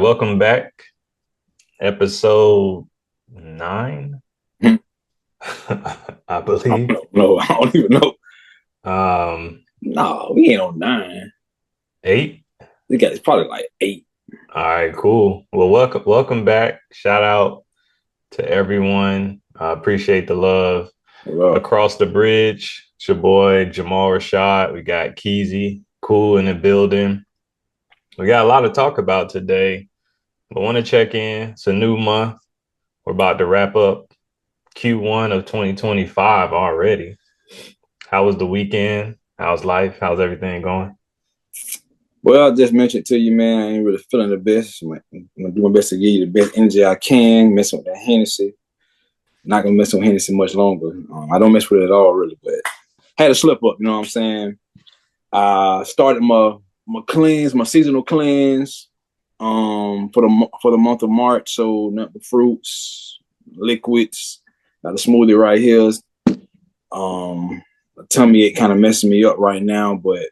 welcome back. Episode 9, I I don't believe. know. I don't even know. Um, No, we ain't on 9. 8. We got it's probably like 8. All right, cool. Well, welcome back. Shout out to everyone. I appreciate the love. Well, Across the bridge, it's your boy Jahmal Rashad. We got Keezy, Kool in the building. We got a lot to talk about today, but want to check in. It's a new month. We're about to wrap up Q1 of 2025 already. How was the weekend? How's life? How's everything going? I just mentioned to you, man, I ain't really feeling the best. I'm gonna do my best to give you the best energy I can. Messing with that Hennessy. Not gonna mess with Hennessy much longer. I don't mess with it at all, really, but had a slip up. You know what I'm saying? I started my cleanse, my seasonal cleanse, for the month of March. So nothing but fruits, liquids. Got a smoothie right here. My tummy ache kind of messing me up right now, but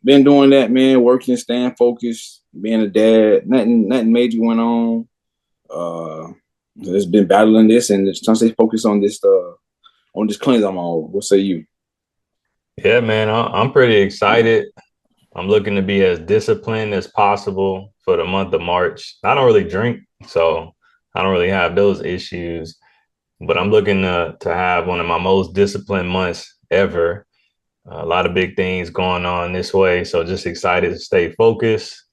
been doing that, man. Working, staying focused, being a dad. Nothing major went on. Uh, just been battling this and just trying to stay focused on this cleanse I'm on. What say you? Yeah, man, I'm pretty excited. I'm looking to be as disciplined as possible for the month of March. I don't really drink, so I don't really have those issues, but I'm looking to have one of my most disciplined months ever. A lot of big things going on this way, so just excited to stay focused,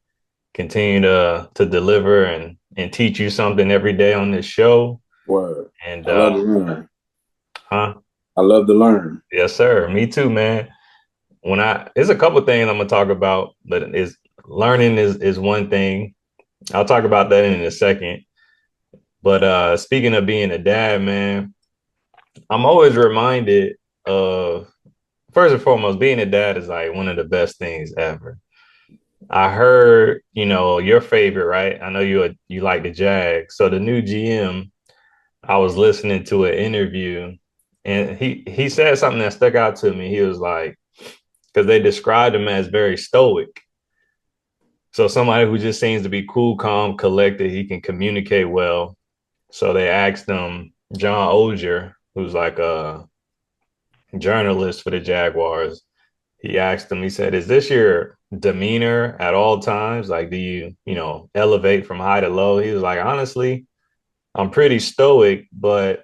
continue to deliver and teach you something every day on this show. Word. And I love to learn. huh? I love to learn. Yes, sir. Me too, man. There's a couple things I'm gonna talk about, but is learning is one thing. I'll talk about that in a second. But speaking of being a dad, man, I'm always reminded of first and foremost, being a dad is like one of the best things ever. I heard, your favorite, right? I know you like the Jags. So the new GM, I was listening to an interview and he said something that stuck out to me. He was like, because they described him as very stoic. So somebody who just seems to be cool, calm, collected, he can communicate well. So they asked him, John Ogier, who's like a journalist for the Jaguars. He asked him, he said, is this your demeanor at all times? Like, do you, elevate from high to low? He was like, honestly, I'm pretty stoic, but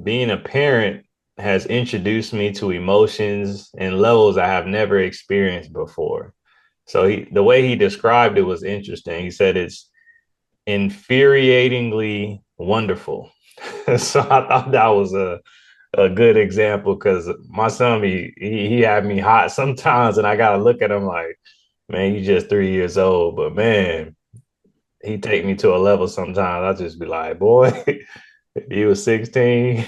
being a parent has introduced me to emotions and levels I have never experienced before. So the way he described it was interesting. He said it's infuriatingly wonderful. So I thought that was a good example because my son he had me hot sometimes, and I gotta look at him like, man, you just 3 years old, but man, he take me to a level sometimes. I just be like, boy, if you was 16.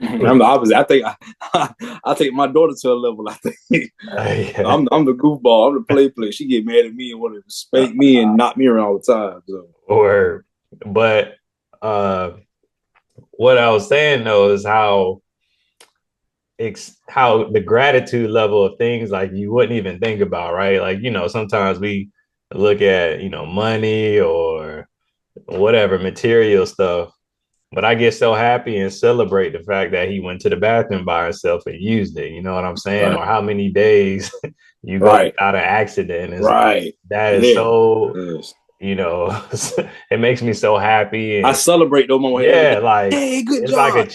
I'm the opposite. I take my daughter to a level. I think Yeah. I'm the goofball. I'm the play. She get mad at me and want to spank me and knock me around all the time. So Or but uh what I was saying though is how the gratitude level of things like you wouldn't even think about, right? Like, sometimes we look at, money or whatever material stuff, but I get so happy and celebrate the fact that he went to the bathroom by himself and used it. You know what I'm saying? right, Or how many days you go right, without an accident. It's like right. that is Yeah. so, Yes. you know, it makes me so happy. I And celebrate those moments every yeah, day. like Hey, good it's like a job every day.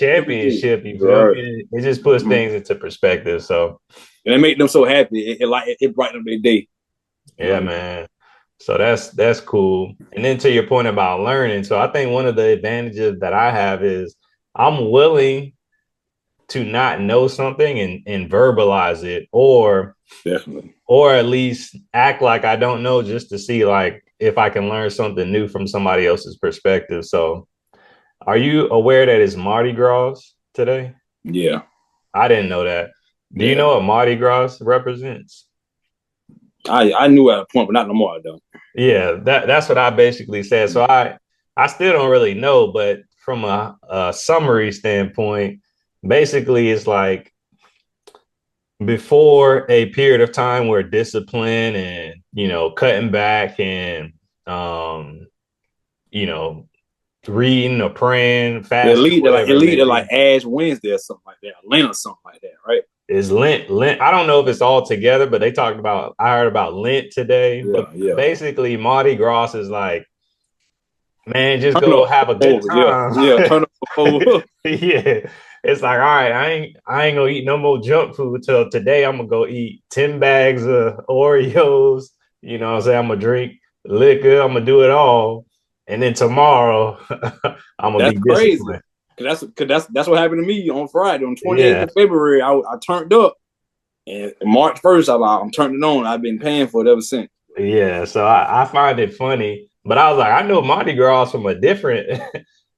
championship, you feel Right. me? It just puts Mm-hmm. things into perspective. So And it make them so happy. It brighten up their day. You know yeah, what I mean? man. So that's cool. And then to your point about learning, so I think one of the advantages that I have is I'm willing to not know something and verbalize it Definitely. or at least act like I don't know just to see like if I can learn something new from somebody else's perspective. So are you aware that it's Mardi Gras today? Yeah. I didn't know that. Do you Yeah. know what Mardi Gras represents? I knew at a point, but not no more. I don't. Yeah, that's what I basically said. So I still don't really know, but from a summary standpoint, basically it's like before a period of time where discipline and cutting back and um you know, reading or praying, The fasting, lead to like whatever it may like be. Ash Wednesday or something like that, Lent or something like that, right? Is Lent. I don't know if it's all together, but they talked about, I heard about Lent today. Yeah, But yeah. basically, Mardi Gras is like, man, just Turn go up have a good over, yeah, time. yeah. Turn up over. Yeah. It's like, all right, I ain't gonna eat no more junk food till today. I'm gonna go eat 10 bags of Oreos. You know what I'm saying? I'm gonna drink liquor, I'm gonna do it all. And then tomorrow, I'm gonna That's be crazy. disciplined. That's what happened to me on Friday, on 28th Yeah. of February. I turned up, and March 1st, I'm turning it on. I've been paying for it ever since. Yeah. So I find it funny. But I was like, I know Mardi Gras from a different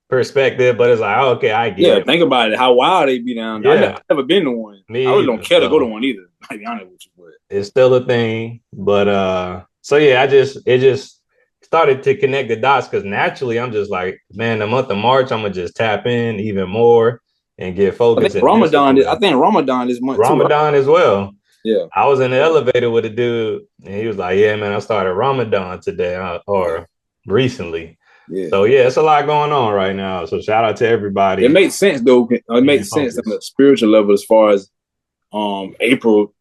perspective, but it's like, okay, I get Yeah, it. think about it. How wild they be down there. Yeah, I've never been to one. I me really don't either. care to go to So one either. To be honest with you, but it's still a thing. But so yeah, it just started to connect the dots because naturally I'm just like, man, the month of March, I'm gonna just tap in even more and get focused and I discipline. think Ramadan this month too, right? Ramadan as well. Yeah. I was in the elevator with a dude, and he was like, "Yeah, man, I started Ramadan today Yeah. or recently." Yeah. So yeah, it's a lot going on right now. So shout out to It everybody makes sense though. It being makes sense on a focused, spiritual level as far as April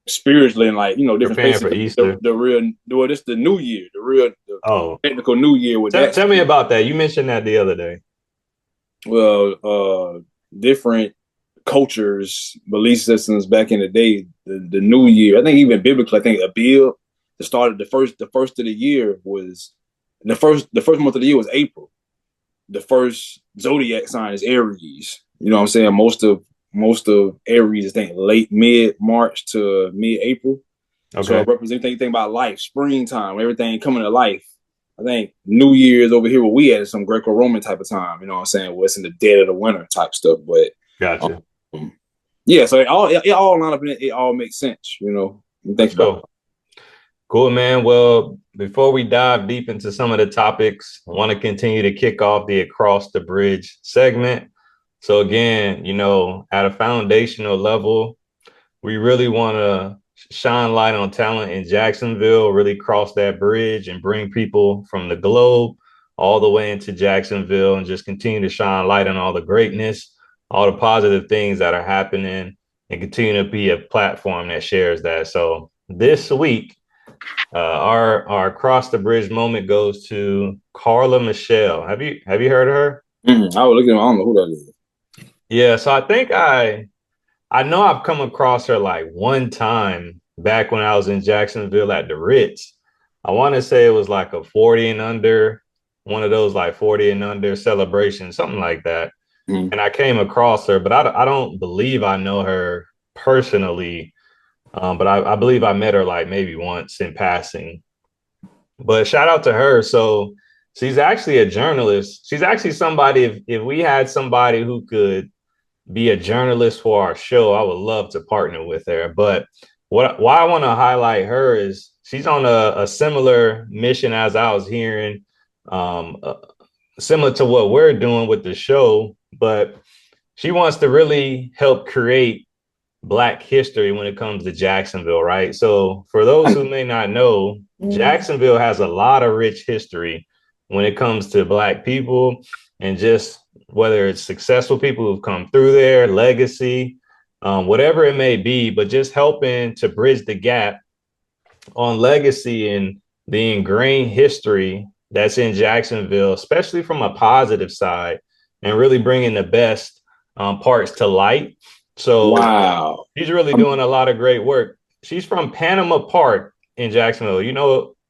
spiritually and like different preparing places. for Easter. The real well, this the new year, the Oh, technical new year with that. tell me about that. You mentioned that the other day. Well, different cultures, belief systems back in the day. The new year, I think even biblically, I think Abil, the first of the year was the first month of the year was April. The first zodiac sign is Aries. You know what I'm saying? Most of Aries is think late mid March to mid April. So Okay. it represents anything about life, springtime, everything coming to life. I think New Year's over here where we at is some Greco-Roman type of time. You know what I'm saying? Where it's in the dead of the winter type stuff. But Gotcha. yeah, so it all line up and it all makes sense. For Think about sure. Cool, man. Well, before we dive deep into some of the topics, I want to continue to kick off the Across the Bridge segment. So, again, at a foundational level, we really want to shine light on talent in Jacksonville, really cross that bridge and bring people from the globe all the way into Jacksonville and just continue to shine light on all the greatness, all the positive things that are happening, and continue to be a platform that shares that. So, this week, our cross the bridge moment goes to Carla Michelle. Have you heard of her? I was looking at him, I don't know who that is. Yeah, so I think I know I've come across her like one time back when I was in Jacksonville at the Ritz. I want to say it was like a 40 and under, one of those like 40 and under celebrations, something like that. Mm. And I came across her, but I don't believe I know her personally. But I believe I met her like maybe once in passing. But shout out to her. So she's actually a journalist. She's actually somebody, if we had somebody who could be a journalist for our show, I would love to partner with her. But why I want to highlight her is she's on a similar mission as I was hearing, um, uh, similar to what we're doing with the show, but she wants to really help create Black history when it comes to Jacksonville, right? So for those who may not know, Jacksonville has a lot of rich history when it comes to Black people and just whether it's successful people who've come through there, legacy, whatever it may be, but just helping to bridge the gap on legacy and the ingrained history that's in Jacksonville, especially from a positive side, and really bringing the best parts to light. So Wow. she's really doing a lot of great work. She's from Panama Park in Jacksonville.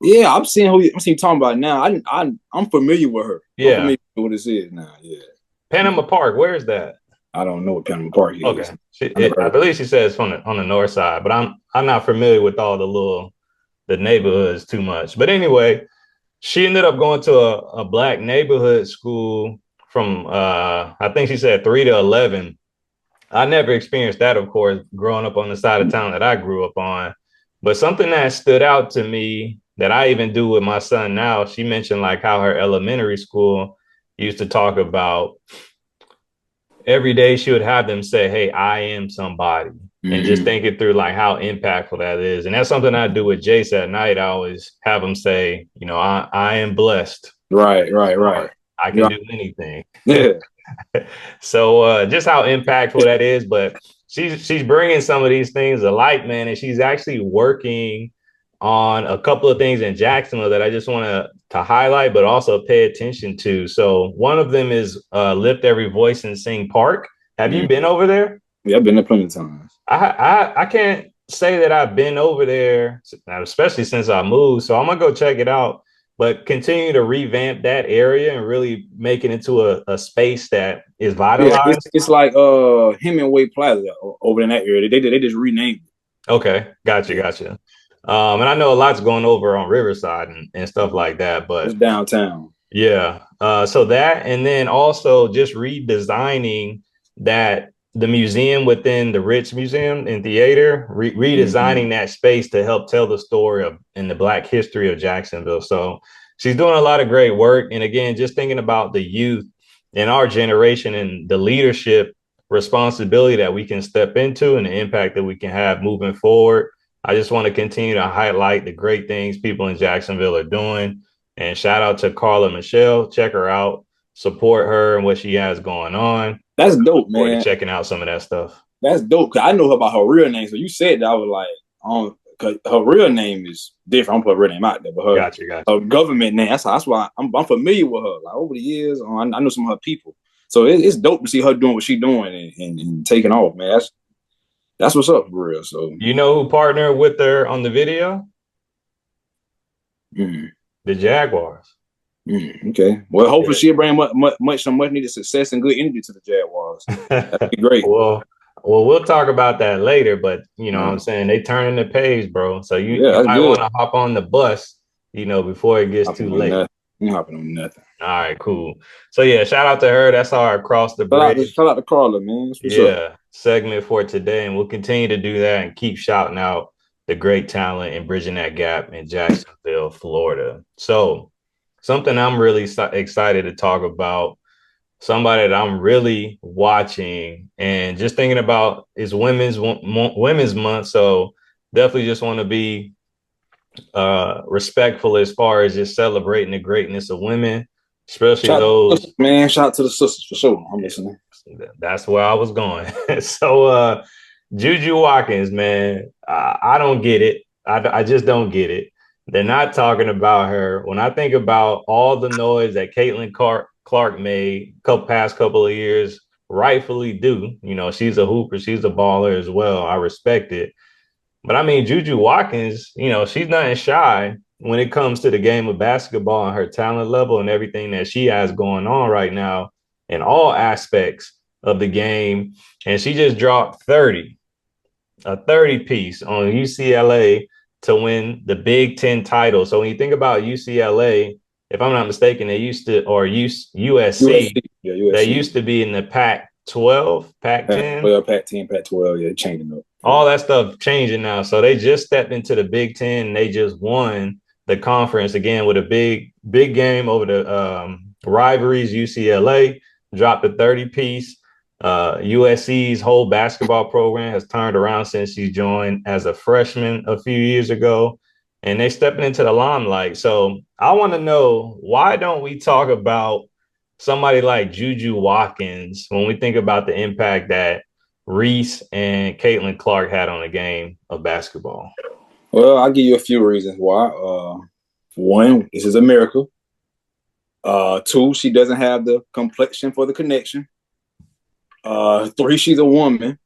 Yeah, I'm seeing you talking about now. I'm familiar with her. I'm Yeah, familiar with what this is now. Yeah. Panama Park. Where is that? I don't know what Panama Park Okay, is. I never I heard of believe she says on the north side, but I'm not familiar with all the neighborhoods too much. But anyway, she ended up going to a Black neighborhood school from I think she said 3 to 11. I never experienced that, of course, growing up on the side of it. town that I grew up on. But something that stood out to me that I even do with my son now, she mentioned like how her elementary school used to talk about every day she would have them say, "Hey, I am somebody." And just Mm-hmm. thinking through like how impactful that is. And that's something I do with Jace at night. I always have him say, I am blessed. Right, right, right. I can Right. do anything. Yeah. So just how impactful that is, but she's bringing some of these things to light, man, and she's actually working on a couple of things in Jacksonville that I just want to highlight, but also pay attention to. So one of them is Lift Every Voice and Sing Park. Have you been over there? Yeah, I've been there plenty of times. I can't say that I've been over there, especially since I moved. So I'm gonna go check it out, but continue to revamp that area and really make it into a space that is Yeah, vitalized. it's like Hemingway Plaza over in that area. They just renamed it. Okay, gotcha, Yeah, gotcha. And I know a lot's going over on Riverside and stuff like that, it's but downtown. yeah. So that, and then also just redesigning that the museum within the Ritz Museum and Theater, Mm-hmm. redesigning that space to help tell the story of in the Black history of Jacksonville. So she's doing a lot of great work. And again, just thinking about the youth in our generation and the leadership responsibility that we can step into and the impact that we can have moving forward. I just want to continue to highlight the great things people in Jacksonville are doing. And shout out to Carla Michelle. Check her out, support her and what she has going on. That's I look dope, forward to man. checking out some of that stuff. That's dope. Cause I know her about her real name. So you said that I was like, cause her real name is different. I'm put her real name out there, but Gotcha, her gotcha. government name. That's why I'm familiar with her. Like over the years, I know some of her people. So it's dope to see her doing what she's doing and taking off, man. That's what's up for real. So You know who partnered with her on the video? mm, The Jaguars. okay. Well, hopefully Yeah. she'll bring some much needed success and good energy to the Jaguars. That'd be great. well, we'll talk about that later, but you know what I'm Uh, saying, they turning the page, bro. So yeah, you that's might want good. to hop on the bus, before it gets Hopping too on late. nothing. I'm hopping on nothing. All right, cool. So yeah, shout out to her. That's our Across the Bridge. Shout out to Carla, man. That's what's up. Yeah, segment for today. And we'll continue to do that and keep shouting out the great talent and bridging that gap in Jacksonville, Florida. So, something I'm really excited to talk about, somebody that I'm really watching and just thinking about is Women's Month. So, definitely just want to be respectful as far as just celebrating the greatness of women, especially Shout out to the those. sisters, man. Shout out to the sisters for sure. I'm listening. That's where I was going. So, Juju Watkins, man, I don't get it. I just don't get it. They're not talking about her. When I think about all the noise that Caitlin Clark made past couple of years, rightfully do. She's a hooper, she's a baller as well. I respect it. But I mean, Juju Watkins, she's nothing shy when it comes to the game of basketball and her talent level and everything that she has going on right now in all aspects of the game. And she just dropped a 30 piece on UCLA to win the Big Ten title. So when you think about UCLA, if I'm not mistaken, they used to, or USC, USC. Yeah, they USC. used to be in the Pac 12, Pac Pac 10. 12, Pac 10, Pac 12. Yeah, changing up. All that stuff changing now. So they just stepped into the Big Ten and they just won the conference again with a big game over the rivalries. UCLA dropped a 30 piece. USC's whole basketball program has turned around since she joined as a freshman a few years ago, and they stepping into the limelight. So I want to know, why don't we talk about somebody like Juju Watkins when we think about the impact that Reese and Caitlin Clark had on the game of basketball? Well, I'll give you a few reasons why. One, this is a miracle. Two, she doesn't have the complexion for the connection. Three, she's a woman.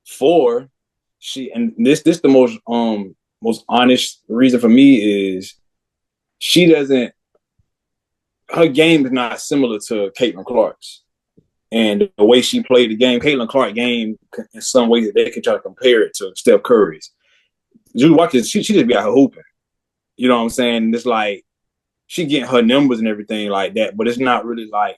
Four, and this the most honest reason for me is she doesn't her game is not similar to Caitlin Clark's. And the way she played the game, Caitlin Clark game, in some ways that they can try to compare it to Steph Curry's. Judy Watkins, she just be out here hooping. You know what I'm saying? It's like she getting her numbers and everything like that, but it's not really like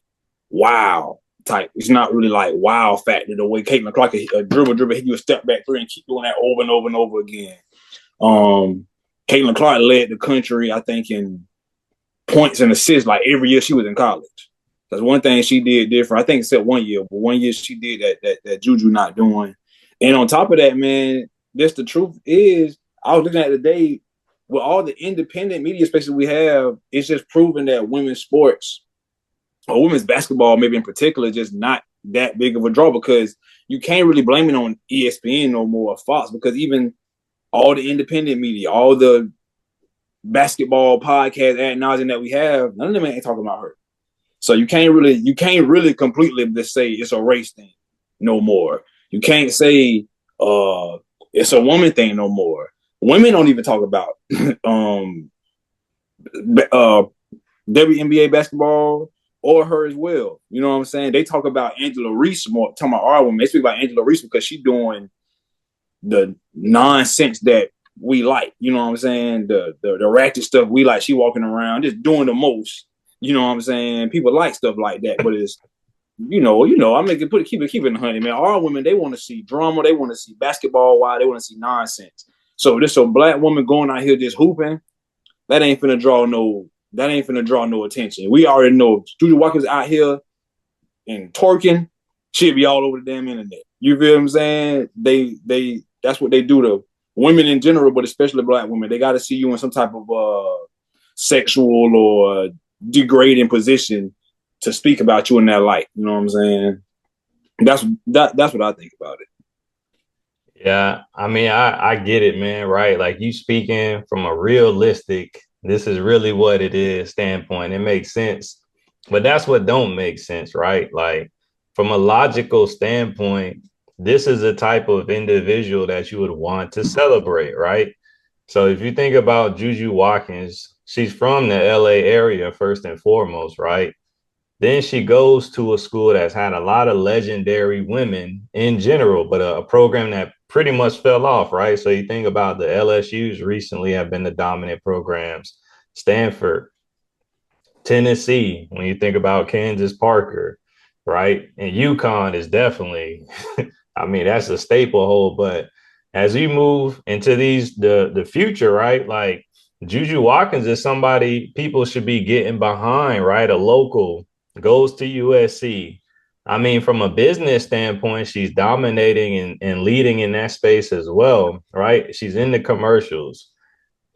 wow type. It's not really like wow factor the way Caitlin Clark a dribble, hit you a step back three and keep doing that over and over and over again. Caitlin Clark led the country, I think, in points and assists like every year she was in college. That's one thing she did different. I think except 1 year, but 1 year she did that Juju not doing. And on top of that, man, this the truth is, I was looking at it today. with all the independent media, especially we have, it's just proven that women's sports or women's basketball, maybe in particular, just not that big of a draw because you can't really blame it on ESPN no more or Fox because even all the independent media, all the basketball podcast ad nauseum that we have, none of them ain't talking about her. So you can't really completely just say it's a race thing no more. You can't say it's a woman thing no more. Women don't even talk about WNBA basketball or her as well. You know what I'm saying? They talk about Angela Reese more, talking about our women. They speak about Angela Reese because she's doing the nonsense that we like. You know what I'm saying? The ratchet stuff we like. She walking around just doing the most. You know what I'm saying? People like stuff like that, but it's I make it keep it in the honey, man. Our women, they want to see drama, they want to see basketball wild, they want to see nonsense. So this black woman going out here just hooping, that ain't finna draw no attention. We already know Juju Watkins out here and twerking, she'll be all over the damn internet. You feel what I'm saying? They that's what they do to women in general, but especially black women. They got to see you in some type of sexual or degrading position to speak about you in that light. You know what I'm saying? That's what I think about it. Yeah, I mean, I get it, man, right? Like you speaking from a realistic, this is really what it is standpoint. It makes sense. But that's what don't make sense, right? Like from a logical standpoint, this is a type of individual that you would want to celebrate, right? So if you think about Juju Watkins, she's from the LA area first and foremost, right? Then she goes to a school that's had a lot of legendary women in general, but a program that pretty much fell off, right? So you think about the LSUs recently have been the dominant programs, Stanford, Tennessee, when you think about Kansas Parker, right? And UConn is definitely, I mean, that's a staple hole. But as you move into the future, right? Like Juju Watkins is somebody people should be getting behind, right? A local goes to USC. I mean, from a business standpoint, she's dominating and leading in that space as well, right? She's in the commercials.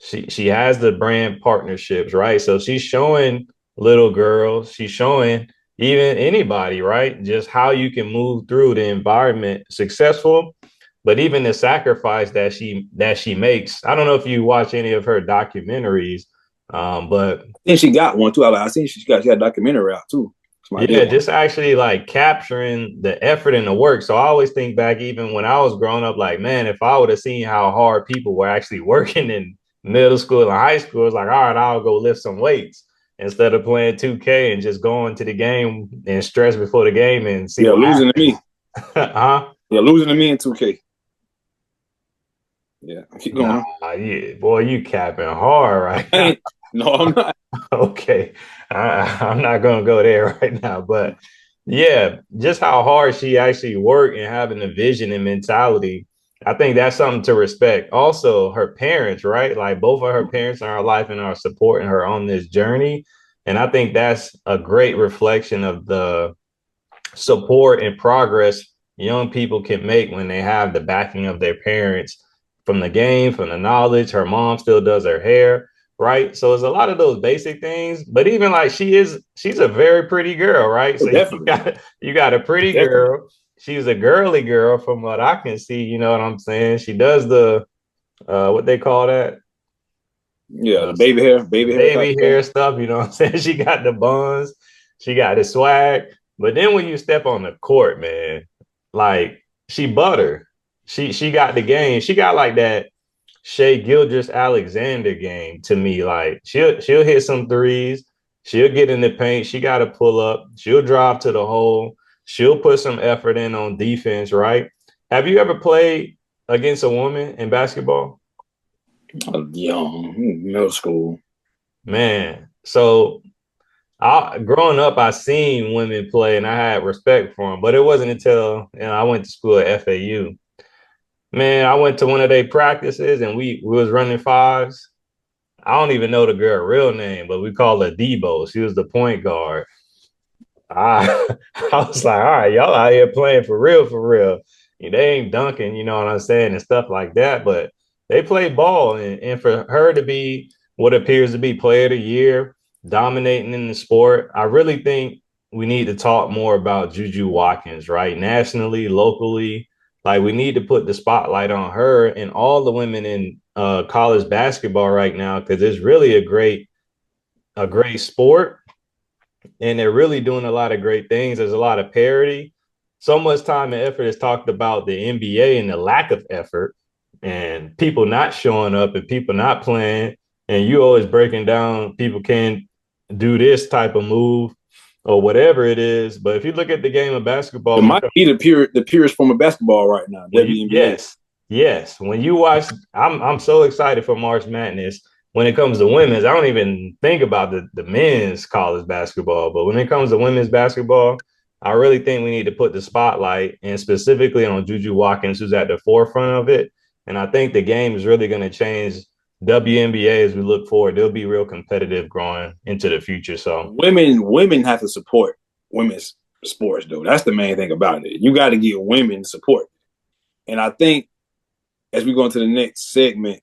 She has the brand partnerships, right? So she's showing little girls, she's showing even anybody, right? Just how you can move through the environment successful, but even the sacrifice that she makes. I don't know if you watch any of her documentaries, but I think she got one too. I think she got a documentary out too. yeah, just actually like capturing the effort and the work. So I always think back, even when I was growing up, like, man, if I would have seen how hard people were actually working in middle school and high school, it's like, all right, I'll go lift some weights instead of playing 2K and just going to the game and stress before the game and see what losing to me. Huh? Yeah, losing to me in 2K. Yeah, keep going. Yeah, boy, you capping hard right now. No, I'm not. Okay, I'm not gonna go there right now, but yeah, just how hard she actually worked and having the vision and mentality. I think that's something to respect. Also, her parents, right? Like both of her parents in her life and are supporting her on this journey. And I think that's a great reflection of the support and progress young people can make when they have the backing of their parents from the game, from the knowledge. Her mom still does her hair, right? So it's a lot of those basic things. But even like she's a very pretty girl, right? So you got a pretty girl. She's a girly girl from what I can see. You know what I'm saying? She does the what they call that. Yeah, the baby hair stuff. You know what I'm saying? She got the buns. She got the swag. But then when you step on the court, man, like she butter. She got the game. She got like that Shea Gildress Alexander game to me. Like she'll hit some threes. She'll get in the paint. She got to pull up. She'll drive to the hole. She'll put some effort in on defense, right? Have you ever played against a woman in basketball? Young, middle school. Man, so growing up, I seen women play and I had respect for them, but it wasn't until I went to school at FAU. Man, I went to one of their practices and we was running fives. I don't even know the girl real name, but we called her Debo. She was the point guard. I, I was like, all right, y'all out here playing for real, for real. They ain't dunking, you know what I'm saying, and stuff like that. But They play ball, and for her to be what appears to be player of the year, dominating in the sport, I really think we need to talk more about Juju Watkins, right? Nationally, locally, like we need to put the spotlight on her and all the women in college basketball right now because it's really a great sport, and they're really doing a lot of great things. There's a lot of parity. So much time and effort is talked about the NBA and the lack of effort and people not showing up and people not playing. And you always breaking down people can't do this type of move or whatever it is. But if you look at the game of It basketball, might be the purest form of basketball right now, WNBA. yes, when you watch, I'm so excited for March Madness. When it comes to women's, I don't even think about the men's college basketball, but when it comes to women's basketball, I really think we need to put the spotlight and specifically on Juju Watkins, who's at the forefront of it. And I think the game is really going to change WNBA as we look forward. They'll be real competitive growing into the future. So Women have to support women's sports, though. That's the main thing about it. You got to give women support. And I think as we go into the next segment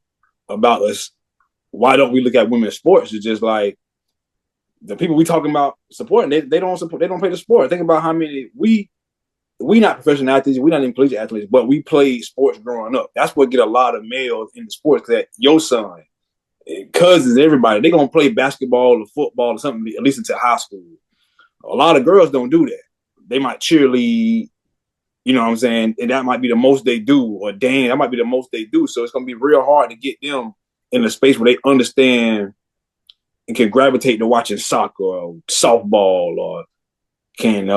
about us, why don't we look at women's sports? It's just like the people we talking about supporting, they don't support, they don't play the sport. Think about how many we not professional athletes, we not even collegiate athletes, but we played sports growing up. That's what get a lot of males in the sports. That your son, cousins, everybody, they gonna play basketball or football or something at least until high school. A lot of girls don't do that. They might cheerlead, you know what I'm saying, and that might be the most they do, or dang, that might be the most they do. So it's gonna be real hard to get them in a space where they understand and can gravitate to watching soccer or softball or can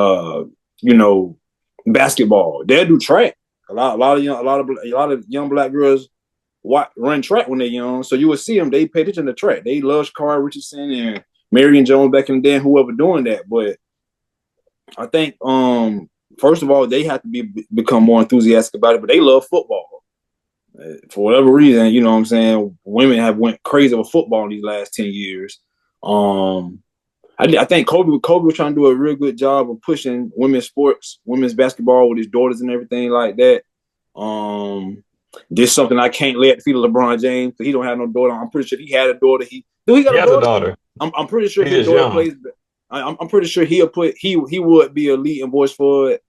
you know, basketball. They'll do track. A lot of young black girls run track when they're young. So you will see them. They pay attention to track. They love Shakari Richardson and Marion Jones back in the day, and whoever doing that. But I think first of all, they have to become more enthusiastic about it. But they love football. For whatever reason, you know what I'm saying, women have went crazy over football in these last 10 years. I think Kobe was trying to do a real good job of pushing women's sports, women's basketball with his daughters and everything like that. This something I can't lay at the feet of LeBron James because he don't have no daughter. I'm pretty sure he had a daughter. He got he a has a daughter? daughter. I'm pretty sure He's his just daughter young. plays. I'm pretty sure he would be a leading voice for it.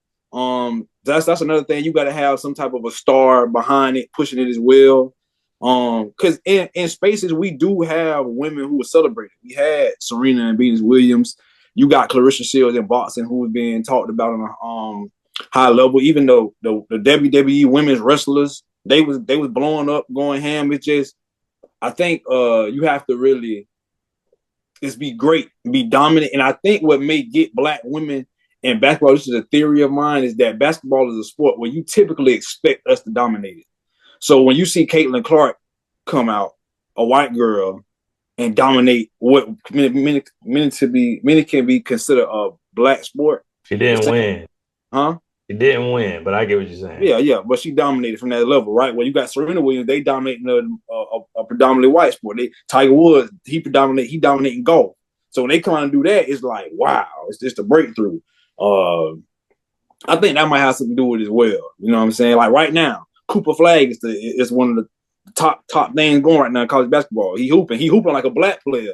That's another thing. You got to have some type of a star behind it, pushing it as well. Because in spaces we do have women who are celebrated. We had Serena and Venus Williams. You got Clarissa Shields in boxing, who was being talked about on a high level. Even though the WWE women's wrestlers, they was blowing up, going ham. It's just, I think you have to really just be great, be dominant. And I think what may get black women in basketball, this is a theory of mine, is that basketball is a sport where you typically expect us to dominate it. So when you see Caitlin Clark come out, a white girl, and dominate what many can be considered a black sport. She didn't win. Huh? She didn't win, but I get what you're saying. Yeah, but she dominated from that level, right? Well, you got Serena Williams, they dominate a predominantly white sport. Tiger Woods, he dominating golf. So when they come out and do that, it's like, wow, it's just a breakthrough. I think that might have something to do with it as well. You know what I'm saying? Like right now, Cooper Flag is one of the top things going right now in college basketball. He hooping like a black player.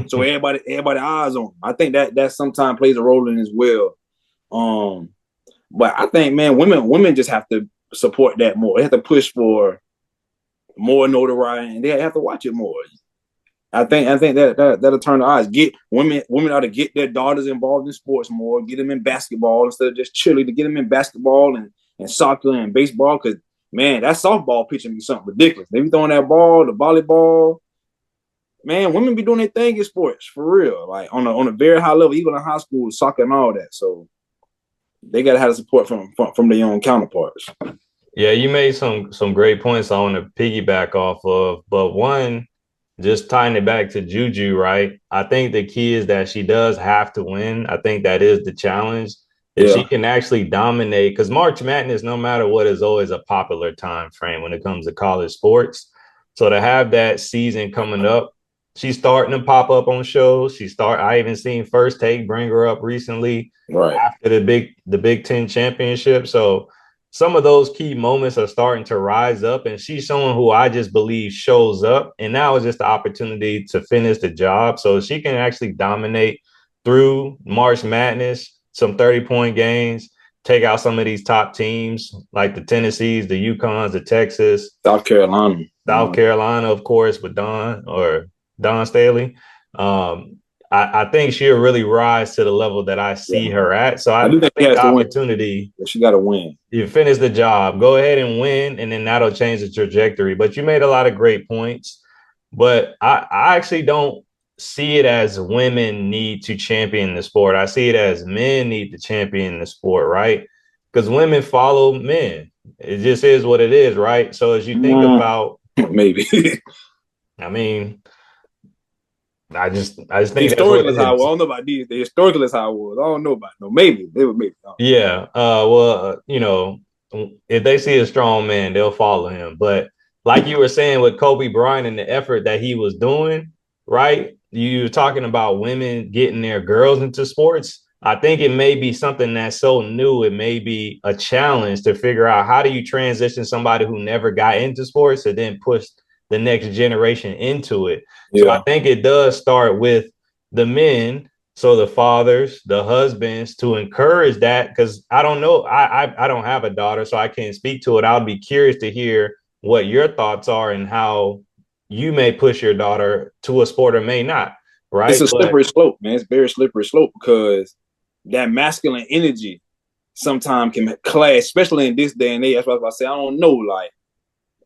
So everybody eyes on him. I think that sometimes plays a role in it as well. But I think, man, women just have to support that more. They have to push for more notoriety, and they have to watch it more. I think that'll turn the eyes. Get women ought to get their daughters involved in sports more. Get them in basketball instead of just cheerleading. Get them in basketball and soccer and baseball. Because man, that softball pitching be something ridiculous. They be throwing that ball, the volleyball. Man, women be doing their thing in sports for real, like on a very high level, even in high school, soccer and all that. So they gotta have the support from their own counterparts. Yeah, you made some great points I want to piggyback off of, but one, just tying it back to Juju, right? I think the key is that she does have to win. I think that is the challenge. If she Yeah, can actually dominate, because March Madness, no matter what, is always a popular time frame when it comes to college sports. So to have that season coming up, she's starting to pop up on shows. I even seen First Take bring her up recently right. after the Big Ten championship. So some of those key moments are starting to rise up, and she's someone who I just believe shows up. And now is just the opportunity to finish the job. So she can actually dominate through March Madness, some 30-point games, take out some of these top teams like the Tennessees, the UConns, the Texas, South Carolina. South Carolina, of course, with Don Staley. Um, I think she'll really rise to the level that I see her at. So I I do think she think has the to win. opportunity, She got to win. you finish the job, go ahead and win, and then that'll change the trajectory. But you made a lot of great points. But I actually don't see it as women need to champion the sport. I see it as men need to champion the sport, right? Because women follow men. It just is what it is, right? So as you think about, maybe. I mean, I just think that's what Historically, it is how I is. don't know about these. Historically, is how it was. I don't know about no. Maybe they would maybe. Yeah. Well, if they see a strong man, they'll follow him. But like you were saying with Kobe Bryant and the effort that he was doing, right? You were talking about women getting their girls into sports. I think it may be something that's so new. It may be a challenge to figure out how do you transition somebody who never got into sports and then push the next generation into it. So I Yeah. think it does start with the men, so the fathers, the husbands, to encourage that, because I don't know, I don't have a daughter, so I can't speak to it. I'll be curious to hear what your thoughts are and how you may push your daughter to a sport or may not, It's right? a But slippery slope, man. It's very slippery slope because that masculine energy sometimes can clash, especially in this day and age. That's why I say I don't know. Like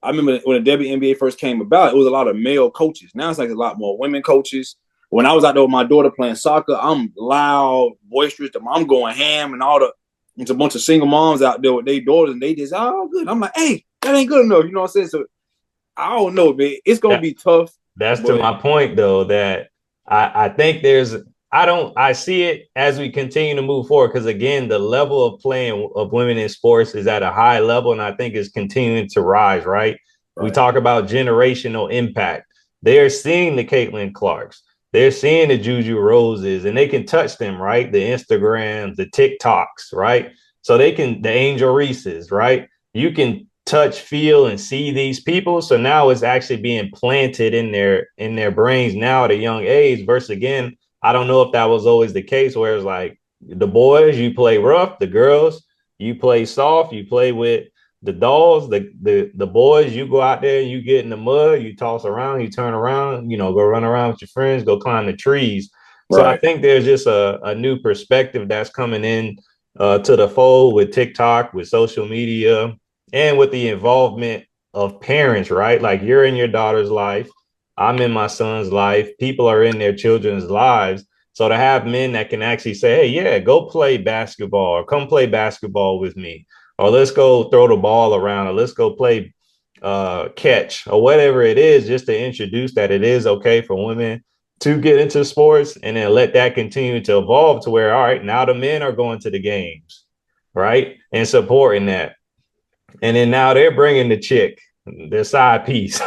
I remember when the WNBA first came about, it was a lot of male coaches. Now it's like a lot more women coaches. When I was out there with my daughter playing soccer, I'm loud, boisterous. I'm going ham and all the. It's a bunch of single moms out there with their daughters, and they just good. I'm like, hey, that ain't good enough. You know what I'm saying? So I don't know, man. It's gonna that, be tough, that's to but my point, though, that I think I see it as we continue to move forward, because again, the level of playing of women in sports is at a high level, and I think is continuing to rise, right? We right, talk about generational impact. They're seeing the Caitlin Clarks, they're seeing the Juju Roses, and they can touch them, right? The Instagrams, the TikToks, right? So they can, the Angel Reeses, right? You can touch, feel, and see these people. So now it's actually being planted in their brains now at a young age. Versus again, I don't know if that was always the case, where it's like the boys, you play rough, the girls, you play soft, you play with the dolls, the boys, you go out there, you get in the mud, you toss around, you turn around, go run around with your friends, go climb the trees. So I right. think there's just a new perspective that's coming in to the fold with TikTok, with social media, and with the involvement of parents, right? Like you're in your daughter's life, I'm in my son's life, people are in their children's lives. So to have men that can actually say, hey, yeah, go play basketball or come play basketball with me, or let's go throw the ball around, or let's go play catch, or whatever it is, just to introduce that it is okay for women to get into sports, and then let that continue to evolve to where, all right, now the men are going to the games, right? And supporting that. And then now they're bringing the chick, their side piece,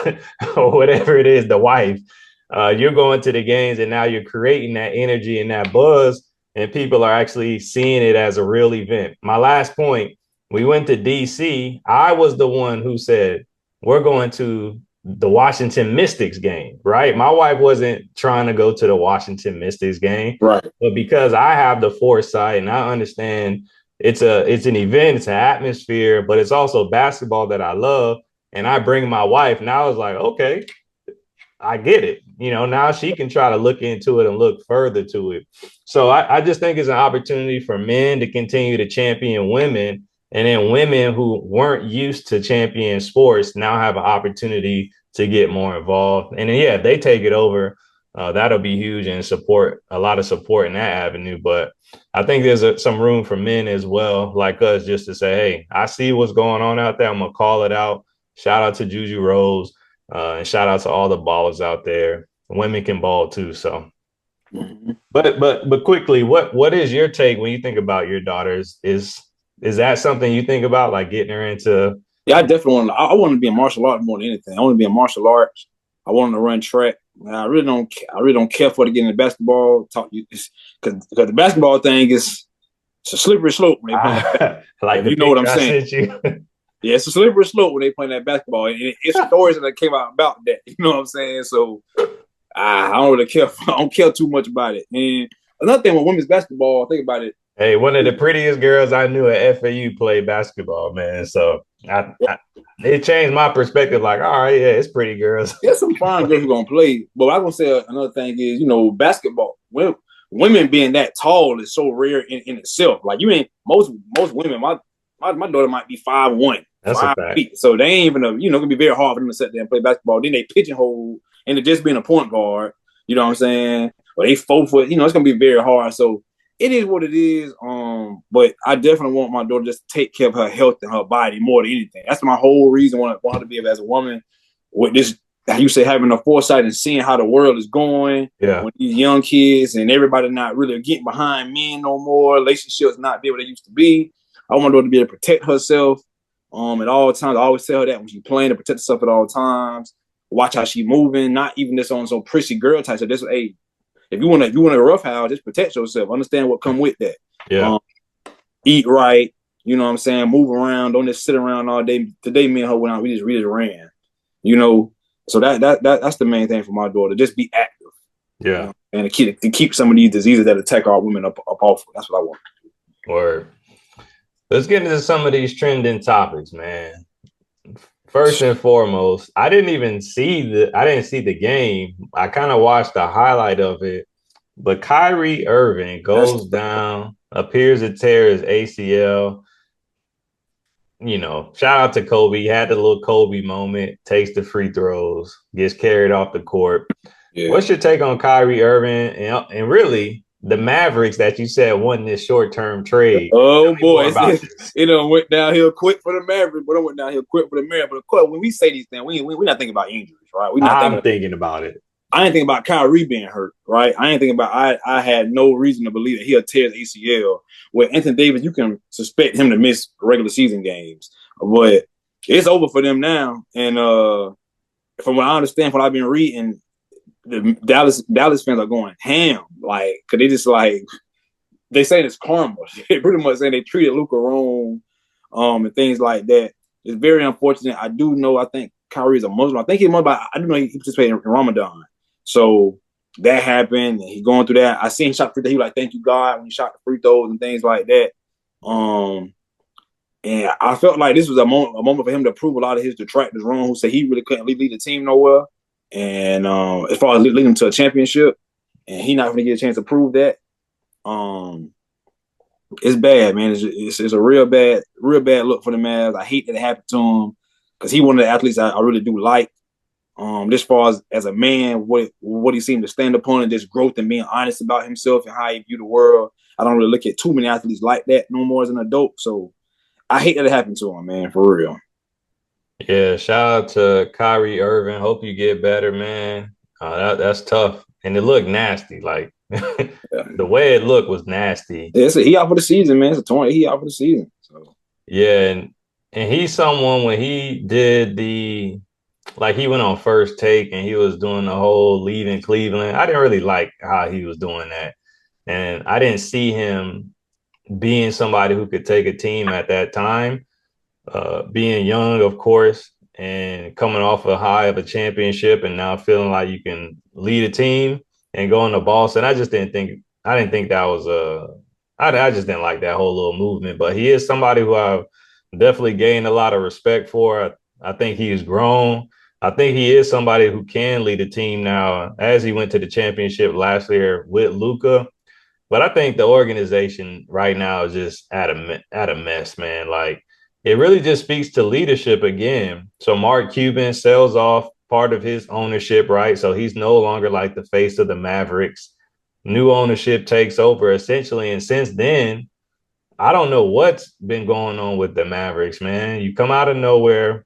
or whatever it is, the wife. You're going to the games, and now you're creating that energy and that buzz, and people are actually seeing it as a real event. My last point, we went to DC. I was the one who said, we're going to the Washington Mystics game, right? My wife wasn't trying to go to the Washington Mystics game, Right. but because I have the foresight and I understand it's an event, it's an atmosphere, but it's also basketball that I love. And I bring my wife. Now I was like, okay, I get it. Now she can try to look into it and look further to it. So I just think it's an opportunity for men to continue to champion women. And then women who weren't used to champion sports now have an opportunity to get more involved. And then, yeah, they take it over. That'll be huge and support a lot of support in that avenue. But I think there's some room for men as well, like us, just to say, hey, I see what's going on out there. I'm going to call it out. Shout out to Juju Rose. And shout out to all the ballers out there. Women can ball too. So, but quickly, what is your take when you think about your daughters? Is that something you think about, like getting her into? Yeah, I definitely want. I want to be in martial arts more than anything. I want to be in martial arts. I want to run track. I really don't. I really don't care for to get into basketball. Talk because the basketball thing is It's a slippery slope when they playing that basketball. Like If the you know what I'm picture I saying. sent you. Yeah, it's a slippery slope when they playing that basketball. And it's stories that came out about that. You know what I'm saying? So I don't really care. I don't care too much about it. And another thing with women's basketball, think about it. Hey, one of the prettiest girls I knew at FAU played basketball, man. So it changed my perspective. Like, all right, yeah, it's pretty girls. There's some fine girls who gonna play, but what I'm gonna say another thing is, basketball. Women being that tall is so rare in itself. Like you ain't most women. My daughter might be 5'1", That's a fact. 5 feet. So they ain't even gonna be very hard for them to sit there and play basketball. Then they pigeonhole into just being a point guard. You know what I'm saying? Or they 4 foot. It's gonna be very hard. So it is what it is. But I definitely want my daughter just to take care of her health and her body more than anything. That's my whole reason I want her to be as a woman with this. How you say having a foresight and seeing how the world is going Yeah. with these young kids and everybody not really getting behind men no more. Relationships not be what they used to be. I want my daughter to be able to protect herself at all times. I always tell her that when she's playing to protect herself at all times. Watch how she's moving, not even just on some prissy girl type. So this, hey, if you want a rough house, just protect yourself. Understand what come with that. Yeah. Eat right. You know what I'm saying? Move around. Don't just sit around all day. Today, me and her went out. We just ran. So that's the main thing for my daughter. Just be active. Yeah. And to keep some of these diseases that attack our women up off. That's what I want. Word. Let's get into some of these trending topics, man. First and foremost, I didn't see the game. I kind of watched the highlight of it. But Kyrie Irving goes down, appears to tear his ACL. Shout out to Kobe. He had the little Kobe moment, takes the free throws, gets carried off the court. Yeah. What's your take on Kyrie Irving and really the Mavericks that you said won this short-term trade? Oh boy, it went downhill quick for the Mavericks, but it went downhill quick for the Mavericks. But of course, when we say these things, we're not thinking about injuries, right? I'm thinking about it. I didn't think about Kyrie being hurt, right? I didn't think about I had no reason to believe that he'll tear his ACL. With Anthony Davis, you can suspect him to miss regular season games. But it's over for them now. And from what I understand, from what I've been reading, the Dallas fans are going ham. Like, cause they just they saying it's karma. They pretty much saying they treated Luka wrong, and things like that. It's very unfortunate. I do know. I think Kyrie is a Muslim. I think he's Muslim. I do know he participated in Ramadan. So that happened. And he's going through that. I seen him shot free throw. He was like, "Thank you, God," when he shot the free throws and things like that. And I felt like this was a moment for him to prove a lot of his detractors wrong, who said he really couldn't lead the team nowhere. And as far as leading them to a championship, and he's not going to get a chance to prove that. It's bad, man. It's a real bad look for the Mavs. I hate that it happened to him because he one of the athletes I really do like. As far as a man, what he seemed to stand upon and just growth and being honest about himself and how he view the world. I don't really look at too many athletes like that no more as an adult. So I hate that it happened to him, man, for real. Yeah, shout out to Kyrie Irving. Hope you get better, man. That's tough. And it looked nasty. Like the way it looked was nasty. Yeah, he out for the season, man. It's a torn. He out for the season. So yeah, and he's someone when he did he went on First Take and he was doing the whole leaving Cleveland. I didn't really like how he was doing that. And I didn't see him being somebody who could take a team at that time. Being young, of course, and coming off a high of a championship and now feeling like you can lead a team and go into Boston. I didn't think that was I just didn't like that whole little movement, but he is somebody who I've definitely gained a lot of respect for. I think he has grown. I think he is somebody who can lead a team now as he went to the championship last year with Luka. But I think the organization right now is just at a mess, man. Like, it really just speaks to leadership again. So Mark Cuban sells off part of his ownership, right? So he's no longer like the face of the Mavericks. New ownership takes over essentially. And since then, I don't know what's been going on with the Mavericks, man. You come out of nowhere,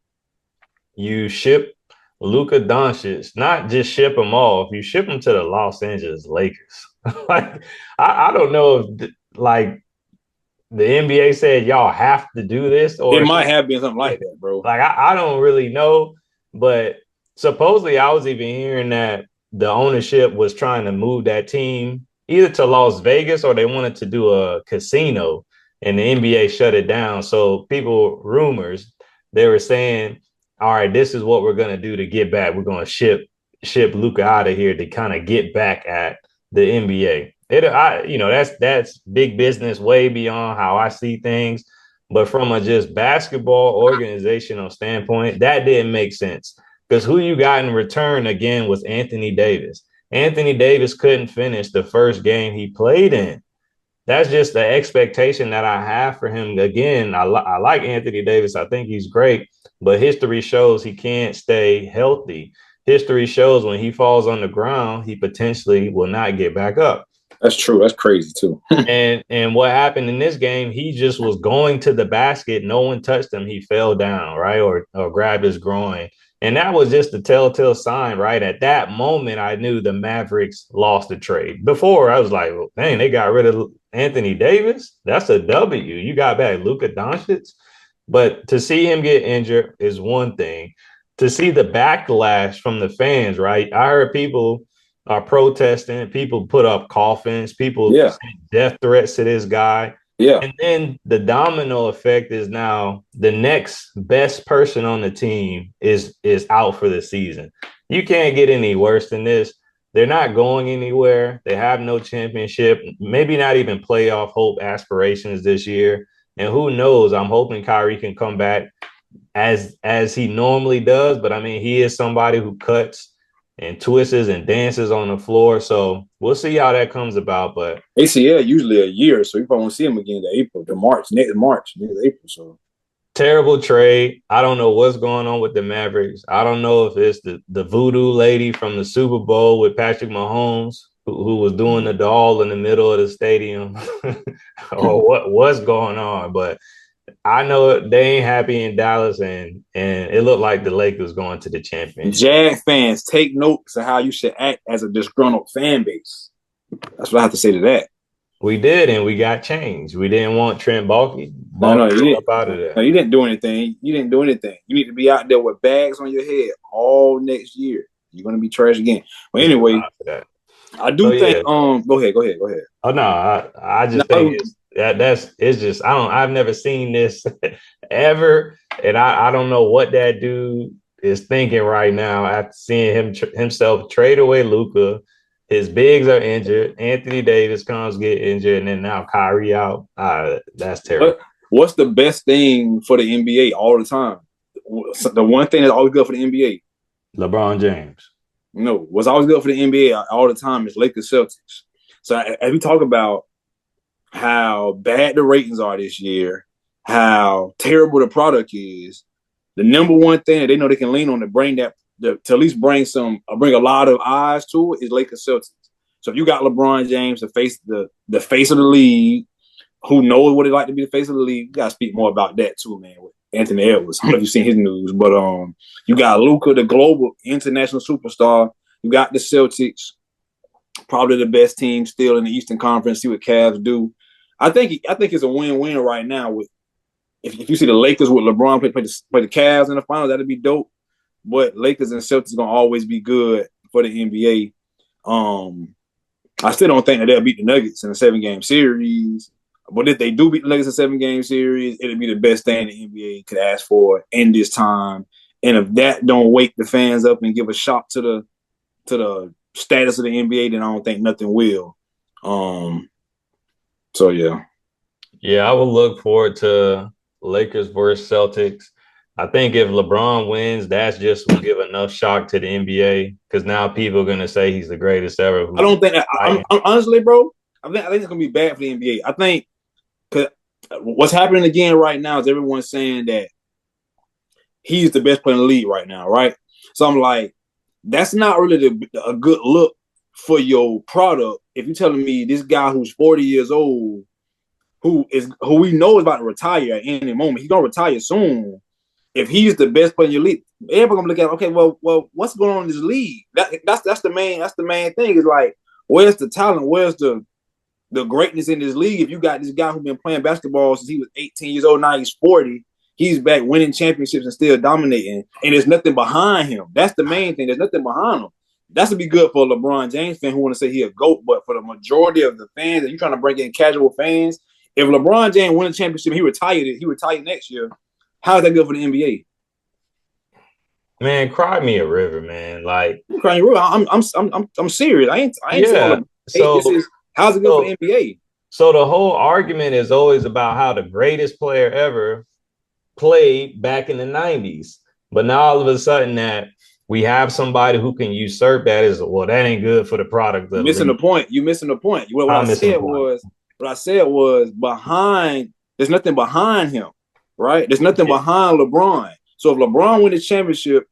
you ship Luka Doncic, not just ship him off, you ship him to the Los Angeles Lakers. Like, I don't know if the NBA said y'all have to do this, or it might have been something like that, bro. Like, I don't really know, but supposedly I was even hearing that the ownership was trying to move that team either to Las Vegas or they wanted to do a casino. and the NBA shut it down. So rumors, they were saying, all right, this is what we're gonna do to get back. We're gonna ship Luka out of here to kind of get back at the NBA. That's big business, way beyond how I see things. But from a just basketball organizational standpoint, that didn't make sense because who you got in return again was Anthony Davis. Anthony Davis couldn't finish the first game he played in. That's just the expectation that I have for him. Again, I like Anthony Davis. I think he's great, but history shows he can't stay healthy. History shows when he falls on the ground, he potentially will not get back up. That's true. That's crazy too. And what happened in this game, he just was going to the basket. No one touched him. He fell down, right? Or grabbed his groin. And that was just a telltale sign, right? At that moment, I knew the Mavericks lost the trade. Before, I was like, well, dang, they got rid of Anthony Davis. That's a W. You got back Luka Doncic. But to see him get injured is one thing. To see the backlash from the fans, right? I heard people are protesting. People put up coffins. People sent death threats to this guy. Yeah. And then the domino effect is now the next best person on the team is out for the season. You can't get any worse than this. They're not going anywhere. They have no championship, maybe not even playoff hope aspirations this year. And who knows? I'm hoping Kyrie can come back as he normally does. But I mean, he is somebody who cuts and twists and dances on the floor. So we'll see how that comes about. But ACL usually a year, so you probably won't see him again in April, next April. So terrible trade. I don't know what's going on with the Mavericks. I don't know if it's the voodoo lady from the Super Bowl with Patrick Mahomes who was doing the doll in the middle of the stadium or what's going on. But I know they ain't happy in Dallas, and it looked like the Lakers going to the championship. Jag fans, take notes of how you should act as a disgruntled fan base. That's what I have to say to that. We did, and we got changed. We didn't want Trent Baalke. No, you didn't. Up out of there. No, you didn't do anything. You didn't do anything. You need to be out there with bags on your head all next year. You're going to be trash again. But anyway, I do think. Yeah. Go ahead. Oh no, I just think it's just I've never seen this ever, and I don't know what that dude is thinking right now after seeing himself trade away Luka. His bigs are injured. Anthony Davis comes get injured, and then now Kyrie out. That's terrible. What's the best thing for the NBA all the time? The one thing that's always good for the NBA? LeBron James. No, what's always good for the NBA all the time is Lakers Celtics. So as we talk about how bad the ratings are this year, how terrible the product is, the number one thing that they know they can lean on to bring that to at least bring a lot of eyes to it is Lakers Celtics. So if you got LeBron James, the face of the league, who knows what it's like to be the face of the league, you gotta speak more about that too, man. With Anthony Edwards, I don't know if you've seen his news, but you got Luka, the global international superstar. You got the Celtics, probably the best team still in the Eastern Conference. See what Cavs do. I think it's a win-win right now. With if you see the Lakers with LeBron play the Cavs in the finals, that'd be dope. But Lakers and Celtics gonna always be good for the NBA. I still don't think that they'll beat the Nuggets in a 7-game series. But if they do beat the Nuggets in a 7-game series, it'll be the best thing the NBA could ask for in this time. And if that don't wake the fans up and give a shock to the status of the NBA, then I don't think nothing will. So yeah. Yeah, I would look forward to Lakers versus Celtics. I think if LeBron wins, that's just will give enough shock to the NBA because now people are going to say he's the greatest ever. I don't think that. I'm honestly, bro, I think it's going to be bad for the NBA. I think because what's happening again right now is everyone's saying that he's the best player in the league right now, right? So I'm like, that's not really a good look for your product. If you're telling me this guy who's 40 years old, who we know is about to retire at any moment, he's going to retire soon. If he's the best player in your league, everybody's gonna look at, okay, well, what's going on in this league? That's the main thing is like, where's the talent? Where's the greatness in this league? If you got this guy who's been playing basketball since he was 18 years old, now he's 40, he's back winning championships and still dominating, and there's nothing behind him. That's the main thing. There's nothing behind him. That's to be good for a LeBron James fan who want to say he a GOAT, but for the majority of the fans, and you're trying to bring in casual fans, If LeBron James win a championship, he retired next year. How is that good for the NBA? Man, cry me a river, man. Like, I'm crying real. I'm serious. I ain't saying yeah. LeBron. This is how's it good for So the NBA? so the whole argument is always about how the greatest player ever played back in the 90s. But now all of a sudden that we have somebody who can usurp that is, well, that ain't good for the product of the You're missing the league. point. You're missing the point. I'm missing the point. What I said was behind. There's nothing behind him, right? There's nothing Yeah. behind LeBron. So if LeBron win the championship,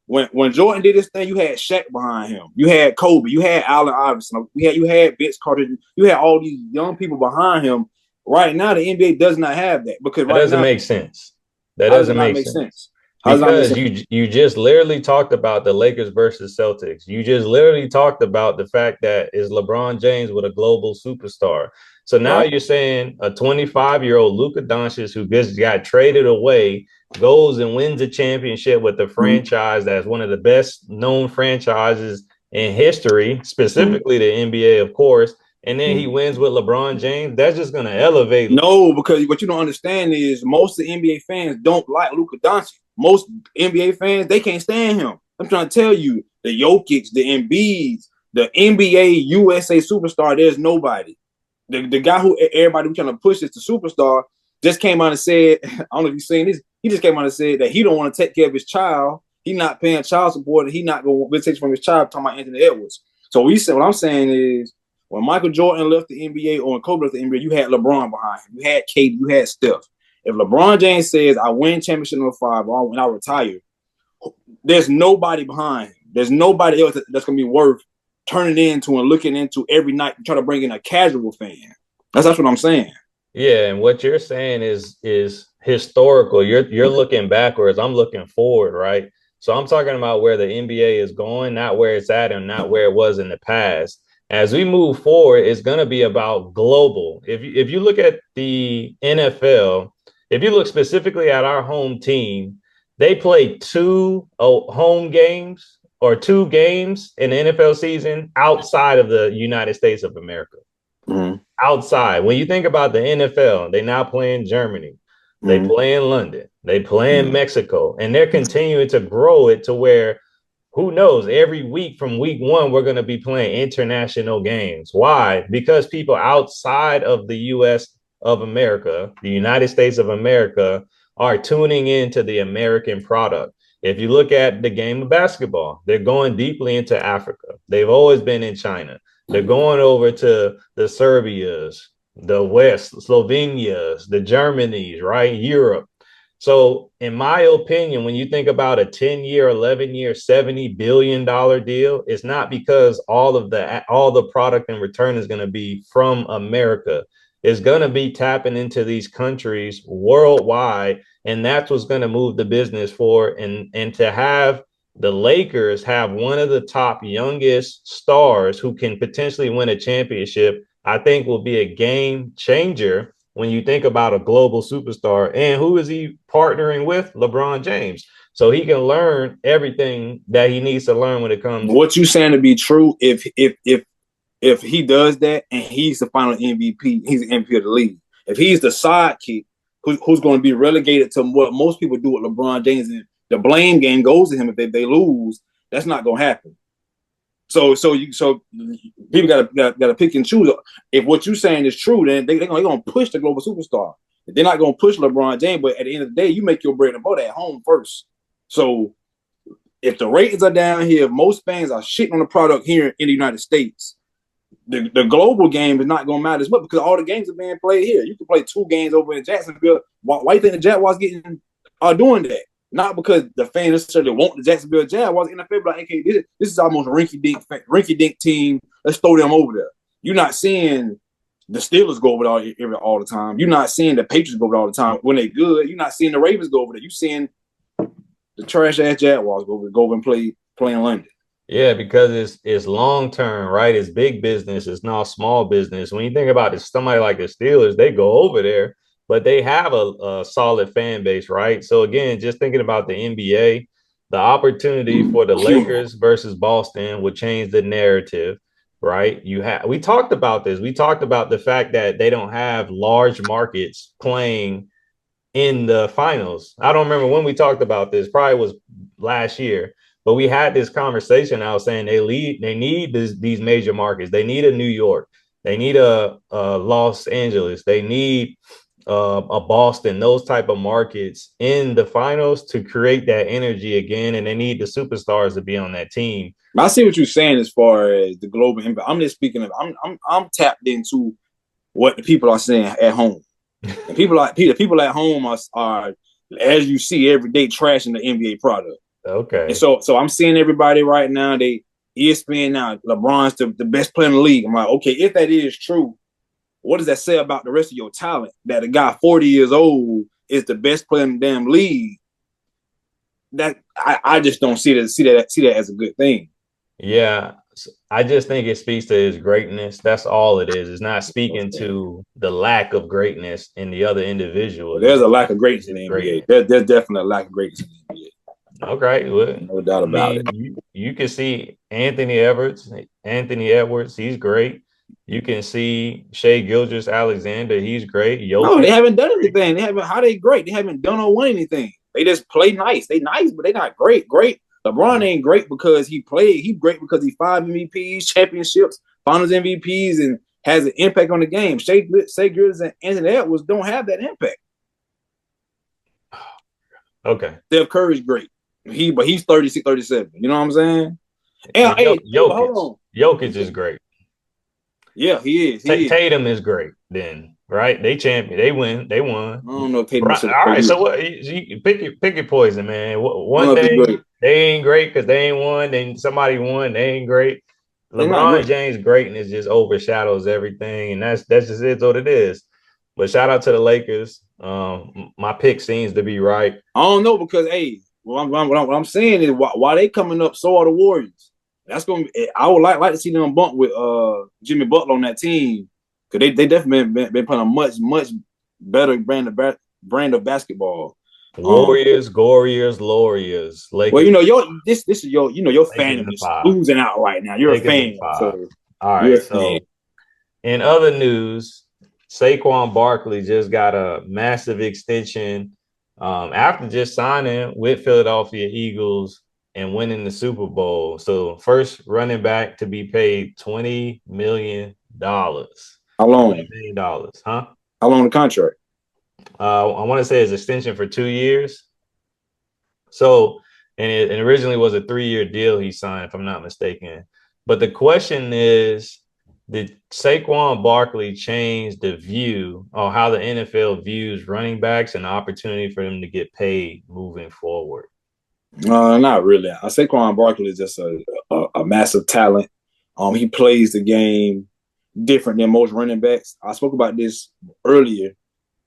when Jordan did this thing, you had Shaq behind him. You had Kobe. You had Allen Iverson. You had Vince Carter. You had all these young people behind him. Right now, the NBA does not have that because That right doesn't now, make sense. That how does it doesn't not make make sense. sense? How does it not make Because sense? you just literally talked about the Lakers versus Celtics. You just literally talked about the fact that is LeBron James with a global superstar. So now Right. you're saying a 25-year-old Luka Doncic who just got traded away goes and wins a championship with the franchise that's one of the best known franchises in history, specifically the NBA, of course. And then he wins with LeBron James. That's just going to elevate. No, because what you don't understand is most of the NBA fans don't like Luka Doncic. Most NBA fans, they can't stand him. I'm trying to tell you, the Jokic, the Embiids, the NBA USA superstar, there's nobody. The guy who everybody was trying to push as the superstar just came out and said, I don't know if you've seen this, he just came out and said that he don't want to take care of his child. He's not paying child support and he's not going to take from his child, talking about Anthony Edwards. So we said, what I'm saying is, when Michael Jordan left the NBA or when Kobe left the NBA, you had LeBron behind him. You had KD, you had Steph. If LeBron James says, I win championship number 5 when I retire, there's nobody behind him. There's nobody else that's going to be worth turning into and looking into every night and try to bring in a casual fan. That's what I'm saying. Yeah, and what you're saying is historical. You're looking backwards. I'm looking forward, right? So I'm talking about where the NBA is going, not where it's at and not where it was in the past. As we move forward, it's going to be about global. If you look at the NFL, if you look specifically at our home team, they play two home games or two games in the NFL season outside of the United States of America. Mm-hmm. Outside, when you think about the NFL, they now play in Germany, they play in London, they play in Mexico, and they're continuing to grow it to where who knows, every week from week 1, we're going to be playing international games. Why? Because people outside of the US of America, the United States of America, are tuning into the American product. If you look at the game of basketball, they're going deeply into Africa. They've always been in China. They're going over to the Serbias, the West, Slovenias, the Germanys, right? Europe. So, in my opinion, when you think about a 10-year, 11-year, $70 billion deal, it's not because all the product in return is going to be from America. It's going to be tapping into these countries worldwide, and that's what's going to move the business forward. And to have the Lakers have one of the top youngest stars who can potentially win a championship, I think will be a game changer when you think about a global superstar. And who is he partnering with? LeBron James. So he can learn everything that he needs to learn when it comes. What you saying to be true, if he does that and he's the final MVP, he's the MVP of the league. If he's the sidekick who's going to be relegated to what most people do with LeBron James, and the blame game goes to him if they lose, that's not going to happen. So people got to pick and choose. If what you're saying is true, then they're going to push the global superstar. They're not going to push LeBron James, but at the end of the day, you make your bread and butter at home first. So if the ratings are down here, if most fans are shitting on the product here in the United States, the global game is not going to matter as much because all the games are being played here. You can play 2 games over in Jacksonville. Why do you think the Jaguars are doing that? Not because the fans necessarily want the Jacksonville Jaguars. NFL like, okay, this is almost a rinky-dink team. Let's throw them over there. You're not seeing the Steelers go over there all the time. You're not seeing the Patriots go over there all the time when they're good. You're not seeing the Ravens go over there. You're seeing the trash-ass Jaguars go over and play in London. Yeah, because it's long term, right? It's big business. It's not small business. When you think about it, somebody like the Steelers, they go over there, but they have a solid fan base, right? So again, just thinking about the NBA, the opportunity for the Lakers versus Boston would change the narrative. right? We talked about this. We talked about the fact that they don't have large markets playing in the finals. I don't remember when we talked about this. Probably was last year, but we had this conversation. I was saying they need these major markets. They need a New York. They need a Los Angeles. They need a Boston. Those type of markets in the finals to create that energy again. And they need the superstars to be on that team. I see what you're saying as far as the global impact. I'm just speaking of. I'm tapped into what the people are saying at home. And people at home are, as you see every day, trashing the NBA product. Okay. And so I'm seeing everybody right now. They ESPN now, LeBron's the best player in the league. I'm like, okay, if that is true, what does that say about the rest of your talent? That a guy 40 years old is the best player in the damn league. That I just don't see that as a good thing. Yeah, I just think it speaks to his greatness. That's all it is. It's not speaking to the lack of greatness in the other individual. Well, there's a lack of greatness in the NBA. There's definitely a lack of greatness in the NBA. Okay, well, no doubt about it. You can see Anthony Edwards, he's great. You can see Shai Gilgeous-Alexander, he's great. No, they haven't done anything. How they great? They haven't done or won anything. They just play nice. They nice, but they not great. LeBron ain't great because he played. He's great because he's 5 MVPs, championships, finals MVPs, and has an impact on the game. Shai Gilgeous and Anthony Edwards don't have that impact. Okay. Steph Curry's great. He's 36, 37. You know what I'm saying? And Jokic is great. Yeah, he is. Tatum is great then, right? They champion. They win. They won. I don't know if Tatum all right, so what? You pick your poison, man. One thing, they ain't great because they ain't won. Then somebody won. They ain't great. LeBron James' greatness just overshadows everything, and that's just it. What it is. But shout out to the Lakers. My pick seems to be right. I don't know because what I'm saying is why they coming up, so are the Warriors. That's gonna be, I would like to see them bump with Jimmy Butler on that team because they definitely been playing a much better brand of basketball. Warriors. Lakers. Well, this is your fan is losing out right now. You're Lakers a fan. So all right. So in other news, Saquon Barkley just got a massive extension after just signing with Philadelphia Eagles and winning the Super Bowl. So first running back to be paid $20 million. How long? $20 million, huh? How long the contract? I want to say it's extension for 2 years. So, and it originally was a 3-year deal he signed, if I'm not mistaken. But the question is, did Saquon Barkley change the view on how the NFL views running backs and the opportunity for them to get paid moving forward? Not really. Saquon Barkley is just a massive talent. He plays the game different than most running backs. I spoke about this earlier,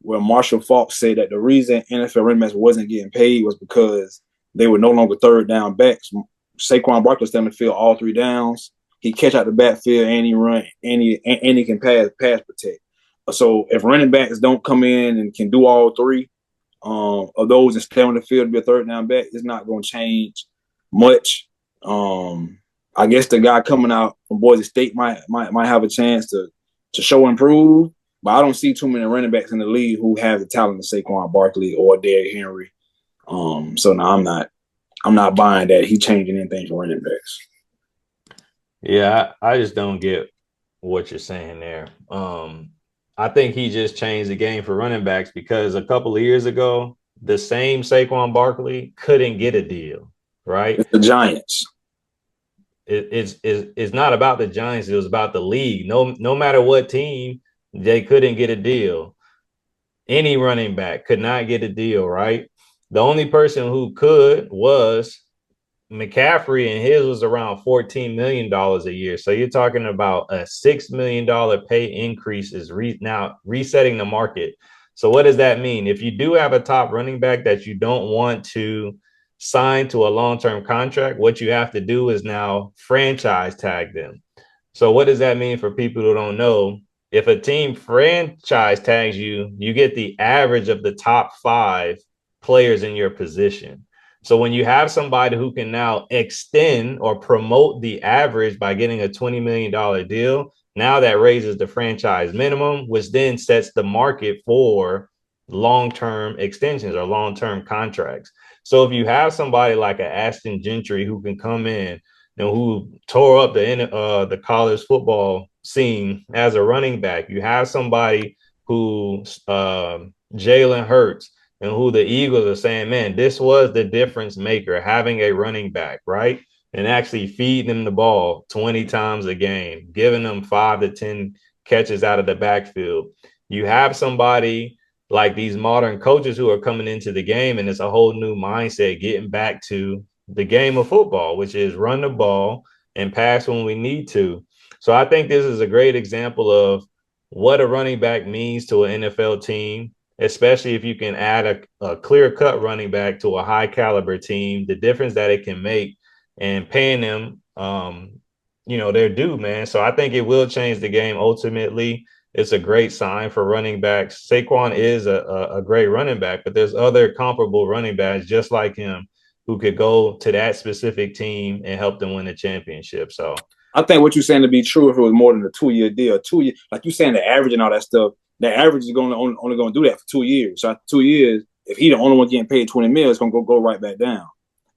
where Marshall Faulk said that the reason NFL running backs wasn't getting paid was because they were no longer third down backs. Saquon Barkley standing the field all 3 downs. He catch out the backfield and he run and he can pass protect. So if running backs don't come in and can do all 3 of those and stay on the field to be a third down back, it's not going to change much. I guess the guy coming out from Boise State might have a chance to show improve, but I don't see too many running backs in the league who have the talent of Saquon Barkley or Derrick Henry. So no, I'm not buying that he changing anything for running backs. Yeah, I just don't get what you're saying there. I think he just changed the game for running backs because a couple of years ago, the same Saquon Barkley couldn't get a deal, right? It's the Giants. It's not about the Giants. It was about the league. No matter what team, they couldn't get a deal. Any running back could not get a deal, right? The only person who could was McCaffrey, and his was around $14 million a year. So you're talking about a $6 million pay increase is now resetting the market. So what does that mean? If you do have a top running back that you don't want to sign to a long-term contract, what you have to do is now franchise tag them. So what does that mean for people who don't know? If a team franchise tags you, you get the average of the top 5 players in your position. So when you have somebody who can now extend or promote the average by getting a $20 million deal, now that raises the franchise minimum, which then sets the market for long-term extensions or long-term contracts. So if you have somebody like an Ashton Gentry who can come in and who tore up the college football scene as a running back, you have somebody who Jalen Hurts, and who the Eagles are saying, man, this was the difference maker, having a running back, right? And actually feeding them the ball 20 times a game, giving them 5 to 10 catches out of the backfield. You have somebody like these modern coaches who are coming into the game, and it's a whole new mindset, getting back to the game of football, which is run the ball and pass when we need to. So I think this is a great example of what a running back means to an NFL team, especially if you can add a clear-cut running back to a high-caliber team, the difference that it can make, and paying them, their due, man. So I think it will change the game ultimately. It's a great sign for running backs. Saquon is a great running back, but there's other comparable running backs just like him who could go to that specific team and help them win the championship. So I think what you're saying to be true if it was more than a 2-year deal. 2 year, like you're saying, the average and all that stuff. The average is only going to do that for 2 years. So after 2 years, if he the only one getting paid $20 million, it's going to go right back down.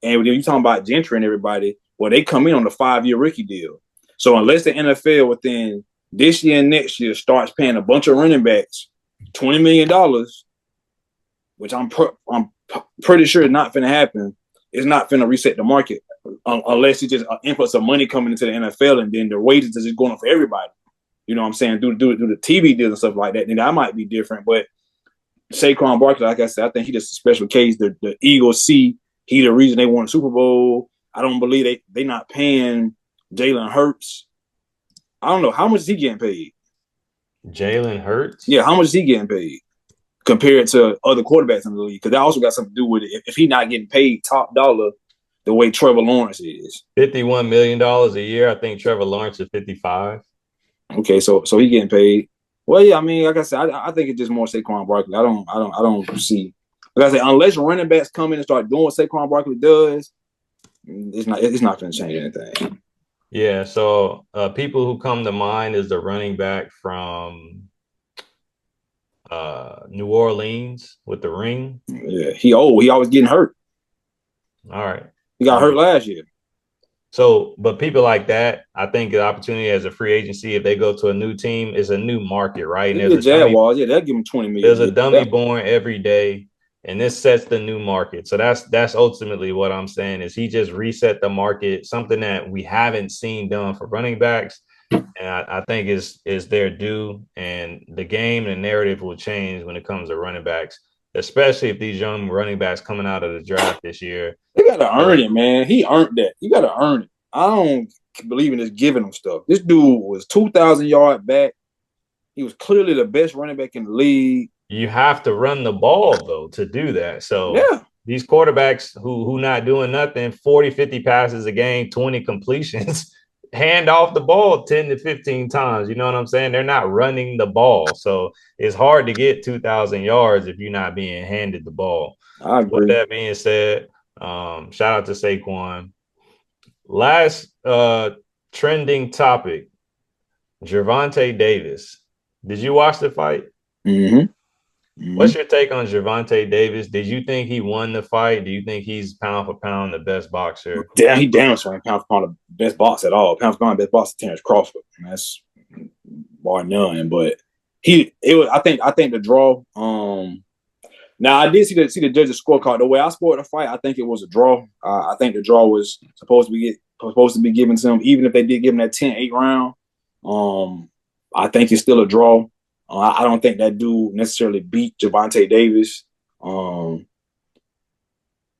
And when you're talking about Gentry and everybody, well, they come in on the 5-year rookie deal. So unless the NFL within this year and next year starts paying a bunch of running backs $20 million, which I'm pretty sure is not going to happen, it's not going to reset the market unless it's just an influx of money coming into the NFL and then the wages is just going up for everybody. You know what I'm saying? Do the TV deals and stuff like that. Then that might be different. But Saquon Barkley, like I said, I think he's just a special case. The Eagles see he the reason they won the Super Bowl. I don't believe they not paying Jalen Hurts. I don't know. How much is he getting paid? Jalen Hurts? Yeah, how much is he getting paid compared to other quarterbacks in the league? Because that also got something to do with it. If he's not getting paid top dollar the way Trevor Lawrence is. $51 million a year. I think Trevor Lawrence is 55. Okay, so he getting paid. Well, yeah, I mean, like I said, I think it's just more Saquon Barkley. I don't see. Like I said, unless running backs come in and start doing what Saquon Barkley does, it's not going to change anything. Yeah, so people who come to mind is the running back from New Orleans with the ring. Yeah, he always getting hurt. All right. He got hurt last year. So, but people like that, I think the opportunity as a free agency, if they go to a new team, is a new market, right? And there's a Jaguars, they'll give him $20 million. There's a dummy born every day, and this sets the new market. So that's ultimately what I'm saying is he just reset the market, something that we haven't seen done for running backs. And I think is their due, and the game and the narrative will change when it comes to running backs, especially if these young running backs coming out of the draft this year. They got to earn it, man. He earned that. You got to earn it. I don't believe in just giving him stuff. This dude was 2,000 yard back. He was clearly the best running back in the league. You have to run the ball, though, to do that. So yeah, these quarterbacks who not doing nothing, 40, 50 passes a game, 20 completions, hand off the ball 10 to 15 times. You know what I'm saying? They're not running the ball. So it's hard to get 2,000 yards if you're not being handed the ball. I agree. With that being said, shout out to Saquon. Last trending topic, Gervonta Davis. Did you watch the fight? Mm-hmm. Mm-hmm. What's your take on Gervonta Davis? Did you think he won the fight? Do you think he's pound for pound the best boxer? Damn, he damn sure pound for pound the best boxer at all. Pound for pound the best boxer, Terrence Crawford. That's bar none. But I think the draw. Now I did see the judge's scorecard. The way I scored the fight, I think it was a draw. I think the draw was supposed to be given to him, even if they did give him that 10-8 round. I think it's still a draw. I don't think that dude necessarily beat Gervonta Davis.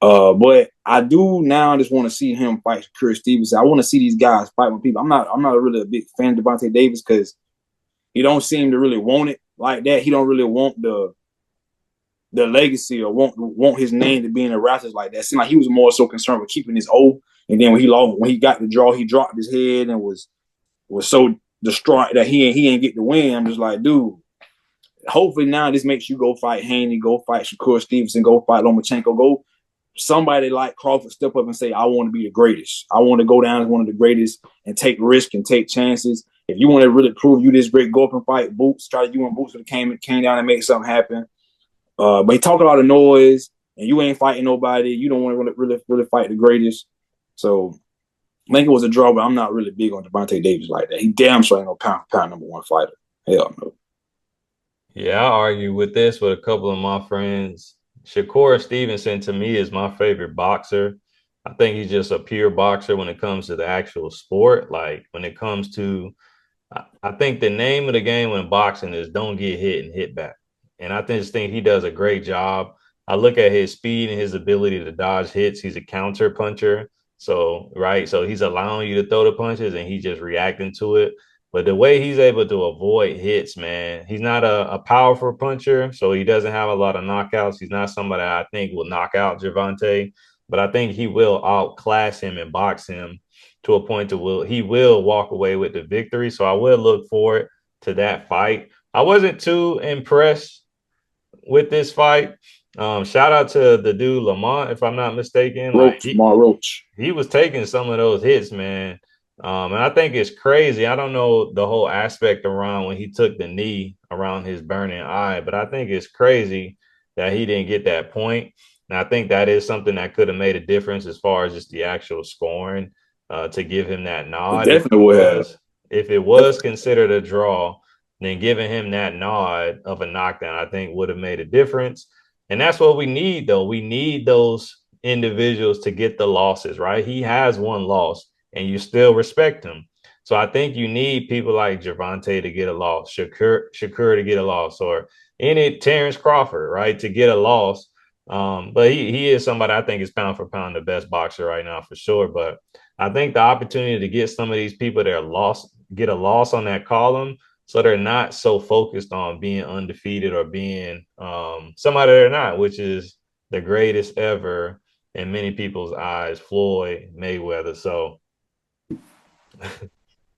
But I do now just want to see him fight Chris Stevens. I want to see these guys fight with people. I'm not really a big fan of Gervonta Davis because he don't seem to really want it like that. He don't really want the legacy or want his name to be in the Raptors like that. It seemed like he was more so concerned with keeping his O. And then when he got the draw, he dropped his head and was so distraught that he ain't get the win. I'm just like, dude, hopefully now this makes you go fight Haney, go fight Shakur Stevenson, go fight Lomachenko, go somebody like Crawford step up and say, I want to be the greatest. I want to go down as one of the greatest and take risk and take chances. If you want to really prove you this great, go up and fight Boots. Try to you and Boots would have came down and make something happen. But he talk a lot of noise, and you ain't fighting nobody. You don't want to really fight the greatest. So I think it was a draw, but I'm not really big on Gervonta Davis like that. He damn sure ain't no pound for pound number one fighter. Hell no. Yeah, I argue with this with a couple of my friends. Shakur Stevenson to me is my favorite boxer. I think he's just a pure boxer when it comes to the actual sport. Like when it comes to, I think the name of the game when boxing is don't get hit and hit back. And I just think he does a great job. I look at his speed and his ability to dodge hits. He's a counter puncher. So, right. So he's allowing you to throw the punches and he's just reacting to it. But the way he's able to avoid hits, man, he's not a powerful puncher, so he doesn't have a lot of knockouts. He's not somebody I think will knock out Gervonta, but I think he will outclass him and box him to a point to will he will walk away with the victory. So I will look forward to that fight. I wasn't too impressed with this fight. Shout out to the dude Lamont, if I'm not mistaken. Like Roach. He was taking some of those hits, man. And I think it's crazy. I don't know the whole aspect around when he took the knee around his burning eye, but I think it's crazy that he didn't get that point. And I think that is something that could have made a difference as far as just the actual scoring to give him that nod. It definitely would have. If it was considered a draw, then giving him that nod of a knockdown, I think would have made a difference. And that's what we need, though. We need those individuals to get the losses, right? He has one loss and you still respect him. So I think you need people like Gervonta to get a loss, Shakur to get a loss, or any Terrence Crawford, right, to get a loss. But he is somebody I think is pound for pound the best boxer right now for sure. But I think the opportunity to get some of these people that are lost, get a loss on that column, so they're not so focused on being undefeated or being somebody they're not, which is the greatest ever in many people's eyes, Floyd Mayweather. So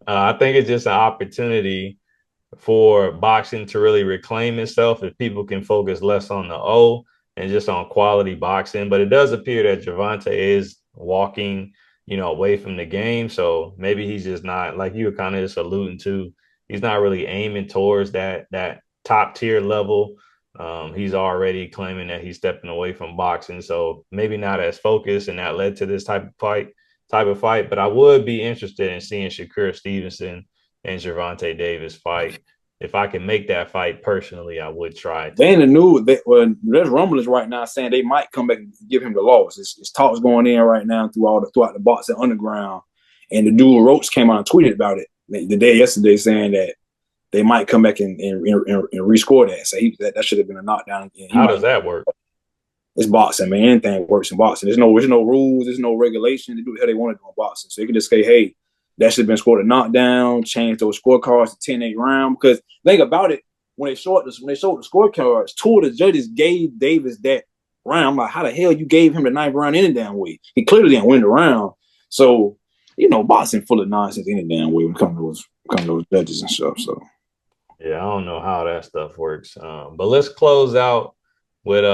I think it's just an opportunity for boxing to really reclaim itself if people can focus less on the O and just on quality boxing. But it does appear that Gervonta is walking, away from the game. So maybe he's just not, like you were kind of just alluding to, he's not really aiming towards that top tier level. He's already claiming that he's stepping away from boxing. So maybe not as focused, and that led to this type of fight. But I would be interested in seeing Shakur Stevenson and Gervonta Davis fight. If I can make that fight personally, I would try it. They in the news. There's rumblings right now saying they might come back and give him the loss. It's talks going in right now throughout the boxing underground. And the dude Roach came out and tweeted about it the day yesterday, saying that they might come back and rescore that. So that should have been a knockdown again. How does that work? It's boxing, man. Anything works in boxing. There's no rules. There's no regulation. They do what they want to do in boxing. So you can just say, hey, that should have been scored a knockdown, change those scorecards to 10-8 round. Because think about it, when they showed the scorecards, two of the judges gave Davis that round. I'm like, how the hell you gave him the ninth round any damn way? He clearly didn't win the round. So, boxing full of nonsense any damn way when it comes to those judges and stuff. So yeah, I don't know how that stuff works. But let's close out with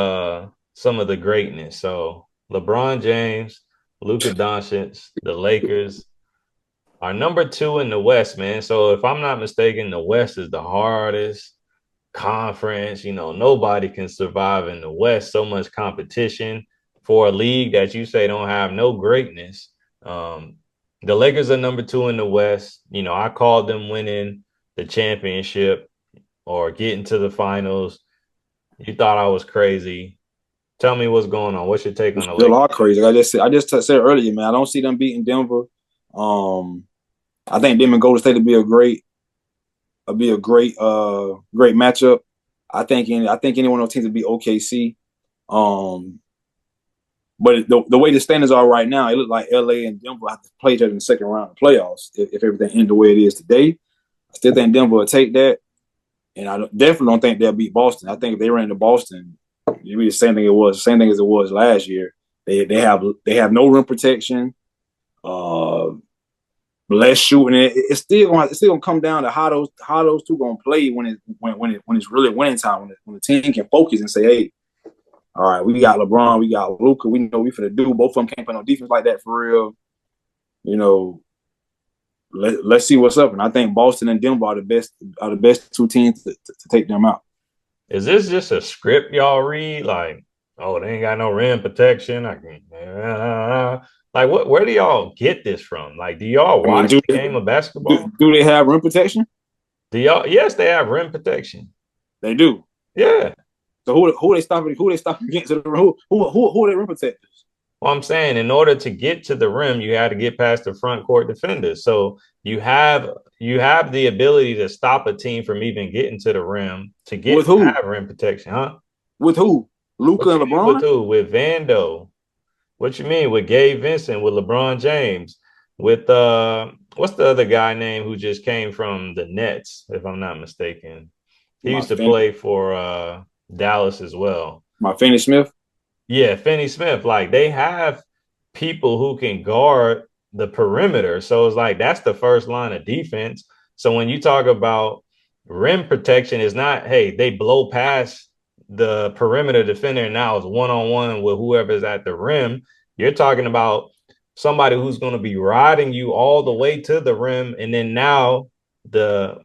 some of the greatness. So LeBron James, Luka Doncic, the Lakers are number 2 in the West, man. So if I'm not mistaken, the West is the hardest conference. Nobody can survive in the West. So much competition for a league that you say don't have no greatness. The Lakers are number 2 in the West. I called them winning the championship or getting to the finals. You thought I was crazy. Tell me what's going on. What's your take on the Lakers? Still are crazy. I just said earlier, man. I don't see them beating Denver. I think them and Golden State would be a great matchup. I think any one of those teams would be OKC. But the way the standards are right now, it looks like LA and Denver have to play each other in the second round of playoffs if everything ends the way it is today. I still think Denver will take that, and I definitely don't think they'll beat Boston. I think if they ran into Boston, it'd be the same thing as it was last year. They have no rim protection. Less shooting. It's still gonna come down to how those two gonna play when it's really winning time. When the team can focus and say, hey, all right, we got LeBron, we got Luka. We know we finna do. Both of them can't play no defense like that for real. You know, let's see what's up. And I think Boston and Denver are the best two teams to take them out. Is this just a script y'all read? Like, oh, they ain't got no rim protection. I can, like, what? Where do y'all get this from? Like, do y'all I mean, watch the game of basketball? do they have rim protection? Do y'all? Yes, they have rim protection. They do. Yeah. So who they stopping? Who they stopping against? Who are they rim protectors? Well, I'm saying in order to get to the rim, you had to get past the front court defenders. So you have the ability to stop a team from even getting to the rim to With get who? have rim protection, huh? With who? Luka What and you mean with LeBron? who? With Vando? What you mean with Gabe Vincent? With LeBron James? With what's the other guy name who just came from the Nets? If I'm not mistaken, he My used to Fin- play for Dallas as well. my Finney Smith. Yeah, Finney Smith. Like they have people who can guard the perimeter. So it's like that's the first line of defense. So when you talk about rim protection, it's not, hey, they blow past the perimeter defender and now it's one-on-one with whoever's at the rim. You're talking about somebody who's going to be riding you all the way to the rim. And then now the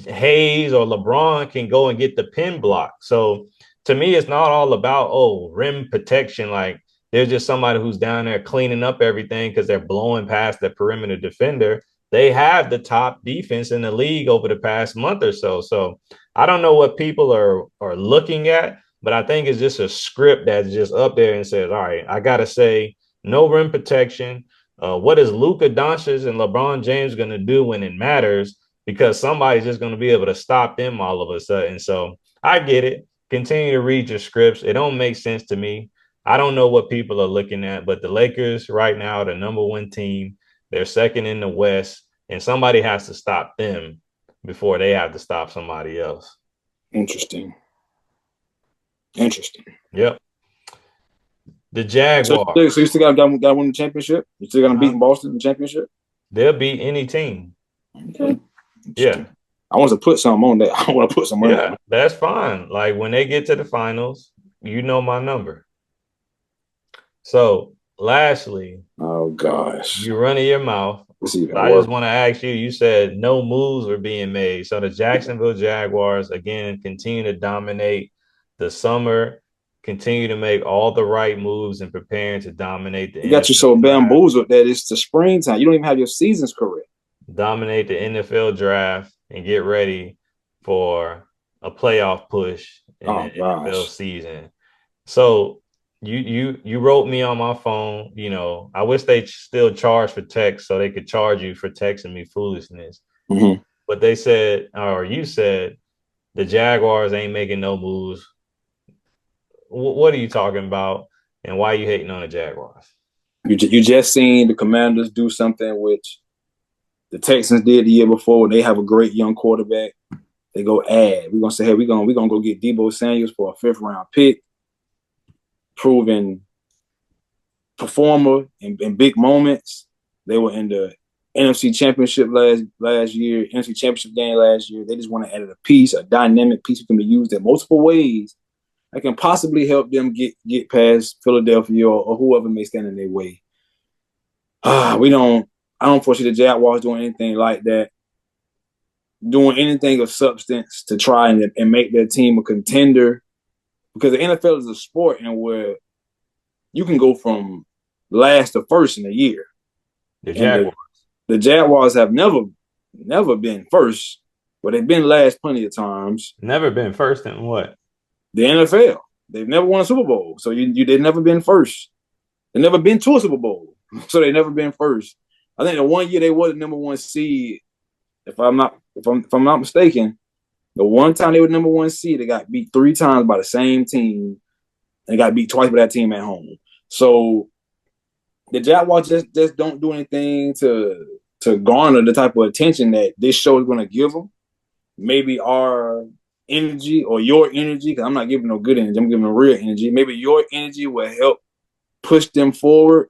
Hayes or LeBron can go and get the pin block. So to me, it's not all about, oh, rim protection. Like there's just somebody who's down there cleaning up everything because they're blowing past the perimeter defender. They have the top defense in the league over the past month or so. So I don't know what people are looking at, but I think it's just a script that's just up there and says, all right, I gotta say no rim protection. What is Luka Doncic and LeBron James going to do when it matters? Because somebody's just going to be able to stop them all of a sudden. So I get it. Continue to read your scripts. It don't make sense to me. I don't know what people are looking at, but the Lakers right now, the number one team, they're second in the West, and somebody has to stop them before they have to stop somebody else. Interesting. Yep. The So, Jaguars, so you still got to win the championship? You still got to beat Boston in the championship? they'll beat any team. Okay. Yeah. I want to put something on that. I want to put some money on Yeah, it. that's fine. Like when they get to the finals, you know my number. So, lastly, Oh gosh, you running your mouth. it's even I worse. just want to ask you, you said no moves were being made. So the Jacksonville Jaguars again continue to dominate the summer, continue to make all the right moves and preparing to dominate the You got you NFL so draft. bamboozled that it's the springtime. You don't even have your seasons correct. Dominate the NFL draft and get ready for a playoff push in the Oh NFL gosh, season. So you wrote me on my phone. You know, I wish they still charge for text so they could charge you for texting me foolishness. mm-hmm. But they said, or you said, the Jaguars ain't making no moves. What are you talking about? And why are you hating on the Jaguars? You just seen the Commanders do something which the Texans did the year before. They have a great young quarterback. They go add. We're gonna say, hey, we're gonna go get Debo Samuels for a fifth-round pick, proven performer in big moments. They were in the NFC Championship last year, NFC Championship game last year. They just want to add a piece, a dynamic piece that can be used in multiple ways that can possibly help them get past Philadelphia or whoever may stand in their way. We don't. I don't foresee the Jaguars doing anything like that, doing anything of substance to try and make their team a contender. Because the NFL is a sport and where you can go from last to first in a year. The And Jaguars the Jaguars have never been first, but they've been last plenty of times. never been first in what? The NFL, they've never won a Super Bowl, so they've never been first. They've never been to a Super Bowl, so they've never been first. I think the one year they were the number one seed, if I'm not mistaken, the one time they were number one seed, they got beat 3 times by the same team, and got beat twice by that team at home. So the Jaguars just don't do anything to garner the type of attention that this show is going to give them. Maybe our energy or your energy, because I'm not giving no good energy, I'm giving them real energy. Maybe your energy will help push them forward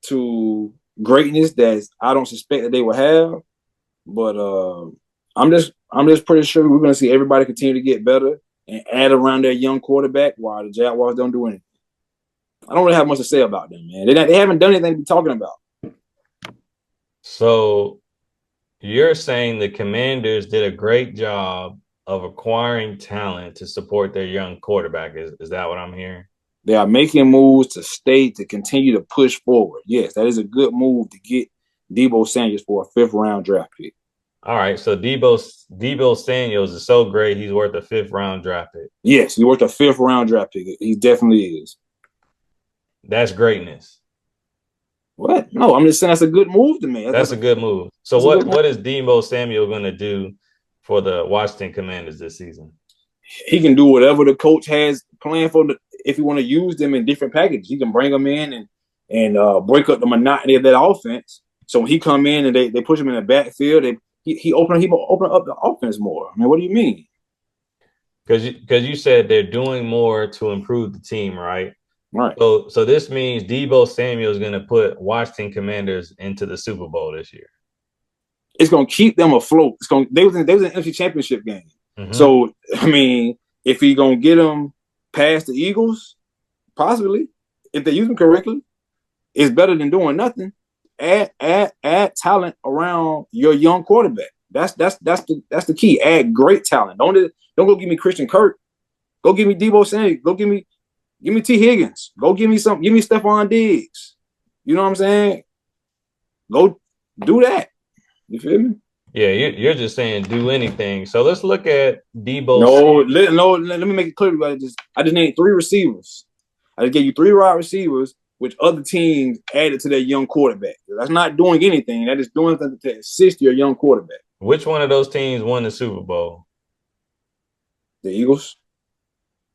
to greatness that I don't suspect that they will have. But I'm just pretty sure we're going to see everybody continue to get better. and add around their young quarterback while the Jaguars don't do anything. I don't really have much to say about them, man. They haven't done anything to be talking about. So you're saying the Commanders did a great job of acquiring talent to support their young quarterback. Is that what I'm hearing? They are making moves to continue to push forward. Yes, that is a good move to get Deebo Samuel for a 5th round draft pick. All right. So Deebo Samuels is so great, he's worth a 5th round draft pick. Yes, he worth a 5th round draft pick. He definitely is. That's greatness. What? No, I'm just saying that's a good move to me. That's a good move. So what is Deebo Samuel going to do for the Washington Commanders this season? He can do whatever the coach has planned for. If you want to use them in different packages, he can bring them in and break up the monotony of that offense. So when he come in and they push him in the backfield, he open up the offense more. I mean, what do you mean? Because you said they're doing more to improve the team, right? Right. So this means Deebo Samuel is going to put Washington Commanders into the Super Bowl this year. It's going to keep them afloat. They was in the NFC Championship game. Mm-hmm. So I mean, if he going to get them past the Eagles, possibly if they use them correctly, it's better than doing nothing. Add talent around your young quarterback. That's the key. Add great talent. Don't go give me Christian Kirk. Go give me Deebo Samuel. Go give me T. Higgins. Go give me Stephon Diggs. You know what I'm saying? Go do that. You feel me? Yeah, you're just saying do anything. So let's look at Deebo. Let me make it clear. I just named 3 receivers. I just gave you 3 wide receivers, which other teams added to their young quarterback. That's not doing anything. That is doing something to assist your young quarterback. Which one of those teams won the Super Bowl? The Eagles.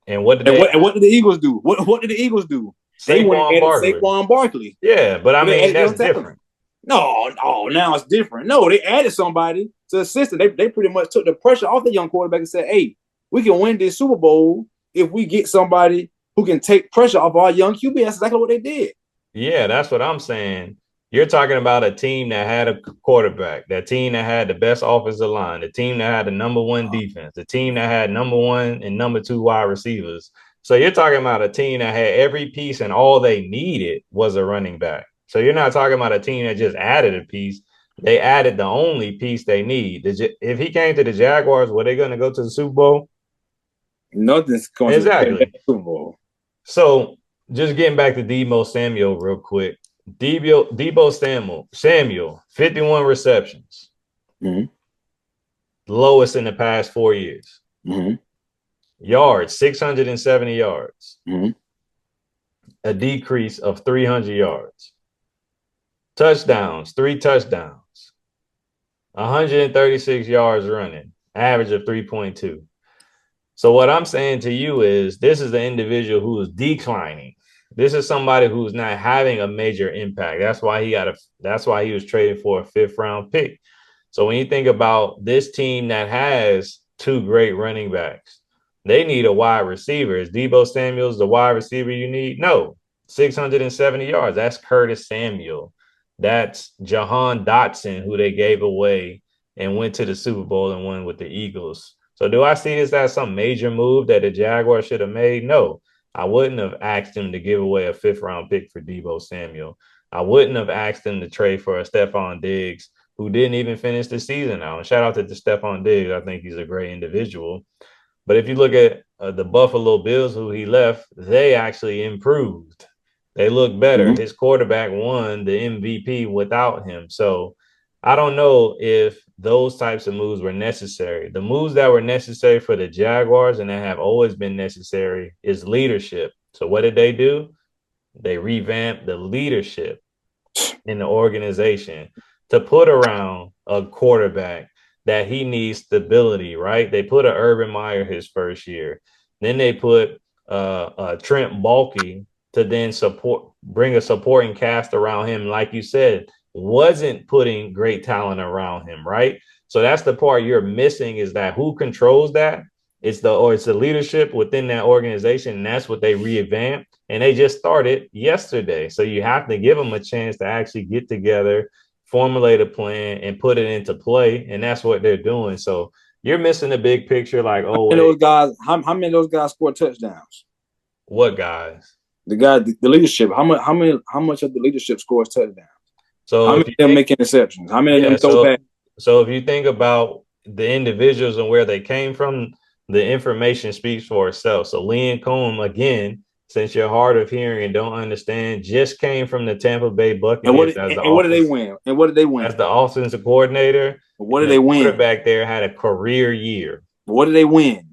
And what did what did the Eagles do? What did the Eagles do? They went and added Saquon Barkley. Yeah, but I mean that's different. No, now it's different. No, they added somebody to assist them. They pretty much took the pressure off the young quarterback and said, "Hey, we can win this Super Bowl if we get somebody who can take pressure off our young QB." That's exactly what they did. Yeah, that's what I'm saying. You're talking about a team that had a quarterback, that team that had the best offensive line, the team that had the number 1 defense, the team that had number 1 and number 2 wide receivers. So you're talking about a team that had every piece and all they needed was a running back. So you're not talking about a team that just added a piece. They added the only piece they need. If he came to the Jaguars, were they going to go to the Super Bowl? Nothing's going to the Super Bowl. So just getting back to Deebo Samuel real quick. Deebo Samuel, 51 receptions. Mm-hmm. Lowest in the past 4 years. Mm-hmm. Yards, 670 yards. Mm-hmm. A decrease of 300 yards. Touchdowns, 3 touchdowns. 136 yards running, average of 3.2. So what I'm saying to you is this is the individual who is declining. This is somebody who's not having a major impact. That's why he was traded for a 5th-round pick. So when you think about this team that has 2 great running backs, they need a wide receiver. Is Deebo Samuels the wide receiver you need? No. 670 yards. That's Curtis Samuel. That's Jahan Dotson, who they gave away and went to the Super Bowl and won with the Eagles. So do I see this as some major move that the Jaguars should have made? No. I wouldn't have asked him to give away a 5th-round pick for Deebo Samuel. I wouldn't have asked him to trade for a Stephon Diggs, who didn't even finish the season out. And shout out to Stephon Diggs. I think he's a great individual. But if you look at the Buffalo Bills, who he left, they actually improved. They look better. Mm-hmm. His quarterback won the MVP without him. So I don't know if those types of moves were necessary. The moves that were necessary for the Jaguars and that have always been necessary is leadership. So what did they do? They revamped the leadership in the organization to put around a quarterback that he needs stability, right? They put a Urban Meyer his first year. Then they put Trent Baalke to then bring a supporting cast around him. Like you said, wasn't putting great talent around him, right? So that's the part you're missing, is that who controls that? It's the leadership within that organization, and that's what they revamped. And they just started yesterday. So you have to give them a chance to actually get together, formulate a plan, and put it into play. And that's what they're doing. So you're missing the big picture. Like, oh And wait, those guys, how many of those guys score touchdowns? what guys? The leadership. How much of the leadership scores touchdowns? How So many if of you them think, make interceptions? How many of yeah, them throw back? so if you think about the individuals and where they came from, the information speaks for itself. So Leon Combs, again, since you're hard of hearing and don't understand, just came from the Tampa Bay Buccaneers And what did they win? And what did they win? as the offensive coordinator, What did and they the win? quarterback there had a career year. What did they win?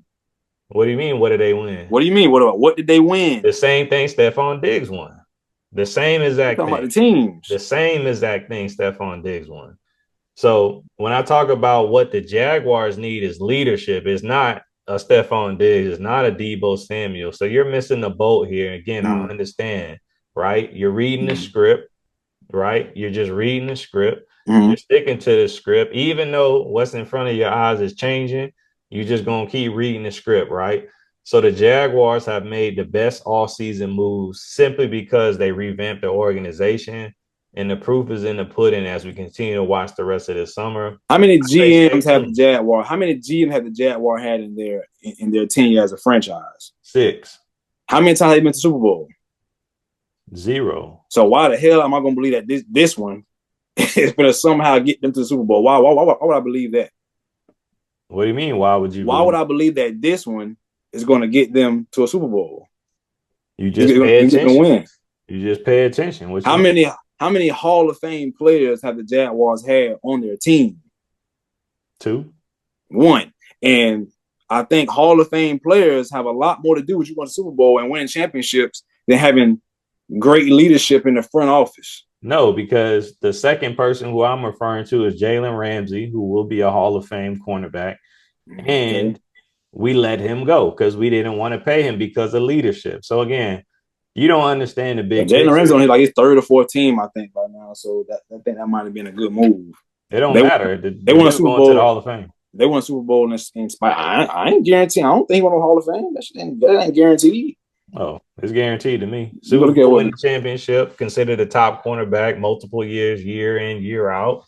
What do you mean? What did they win? What do you mean? What did they win? The same thing Stephon Diggs won. The same We're exact talking about thing. the teams. The same exact thing Stephon Diggs won. So when I talk about what the Jaguars need is leadership, it's not a Stephon Diggs, it's not a Debo Samuel. So you're missing the boat here. Again, I understand, right? You're reading the script, right? You're just reading the script. You're sticking to the script, even though what's in front of your eyes is changing. You're just gonna keep reading the script, right? So the Jaguars have made the best all-season moves simply because they revamped the organization, and the proof is in the pudding as we continue to watch the rest of this summer. How many I say stay GMs have the tuned. Jaguar? How many GM have the Jaguar had in their tenure as a franchise? 6, How many times have they been to Super Bowl? 0. So why the hell am I gonna believe that this one is gonna somehow get them to the Super Bowl? Why would I believe that? What do you mean? Why would you Why would believe? I believe that this one is gonna get them to a Super Bowl? You just You're pay gonna attention. win. You just pay attention. What How you many how many Hall of Fame players have the Jaguars had on their team? 2? One. And I think Hall of Fame players have a lot more to do with you going to Super Bowl and winning championships than having great leadership in the front office. No, because the second person who I'm referring to is Jalen Ramsey, who will be a Hall of Fame cornerback. Okay. And we let him go because we didn't want to pay him because of leadership. So again, you don't understand the But big Jalen picture. Ramsey on his third or fourth team, I think, right now. So I think that might have been a good move. It don't They matter. they The won a dude Super going to the Bowl. Hall of Fame. They won a Super Bowl in spite. I ain't guaranteeing. I don't think he won a Hall of Fame. That ain't guaranteed. Oh, it's guaranteed to me. You go Super look at Bowl what winning championship, considered the top cornerback multiple years, year in, year out.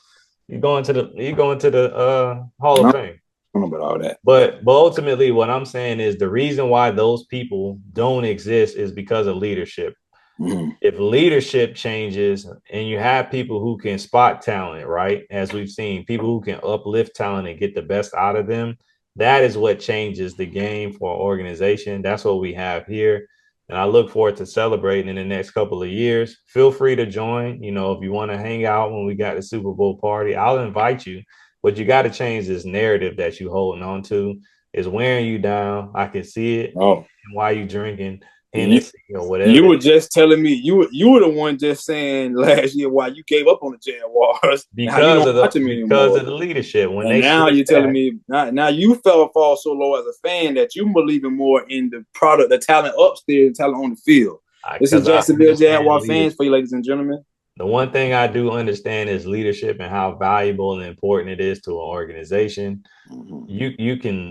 You're going to the Hall of I Fame. don't know about all that. But ultimately, what I'm saying is the reason why those people don't exist is because of leadership. Mm-hmm. If leadership changes and you have people who can spot talent, right? As we've seen, people who can uplift talent and get the best out of them, that is what changes the game for an organization. That's what we have here. And I look forward to celebrating in the next couple of years. Feel free to join. You know, if you want to hang out when we got the Super Bowl party, I'll invite you. But you got to change this narrative that you holding on to. It's wearing you down. I can see it. Oh, And why you drinking you, Hennessy or whatever you it were is. just telling me you were the one just saying last year why you gave up on the Jaguars and how you don't watch them Because anymore. of the leadership. When And they now switched you're telling that, me now you fall so low as a fan that you believing more in the product, the talent upstairs, the talent on the field. This is because I Jacksonville understand Jaguar fans leadership. for you, ladies and gentlemen. The one thing I do understand is leadership and how valuable and important it is to an organization. Mm-hmm.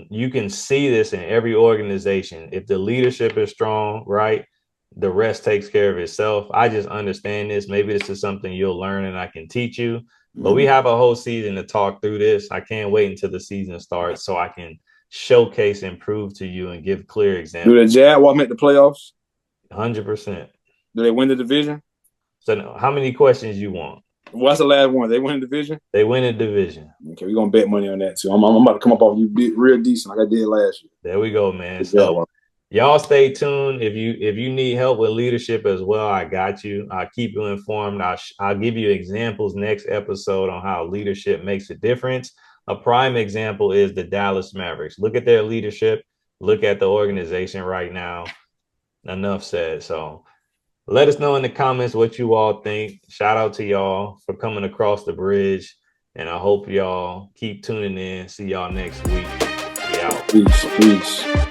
You can see this in every organization. If the leadership is strong, right, the rest takes care of itself. I just understand this. Maybe this is something you'll learn and I can teach you. But we have a whole season to talk through this. I can't wait until the season starts so I can showcase and prove to you and give clear Do examples. the Jaguars make the playoffs? 100%. Do they win the division? So how many questions you want? What's the last one? They win the division? They win a division. Okay, we're gonna bet money on that too. I'm about to come up off you real decent like I did last year. There we go, man. So Yeah, y'all stay tuned. If you need help with leadership as well, I got you. I'll keep you informed. I'll give you examples next episode on how leadership makes a difference. A prime example is the Dallas Mavericks. Look at their leadership. Look at the organization right now. Enough said. So let us know in the comments what you all think. Shout out to y'all for coming across the bridge. And I hope y'all keep tuning in. See y'all next week. We out. peace.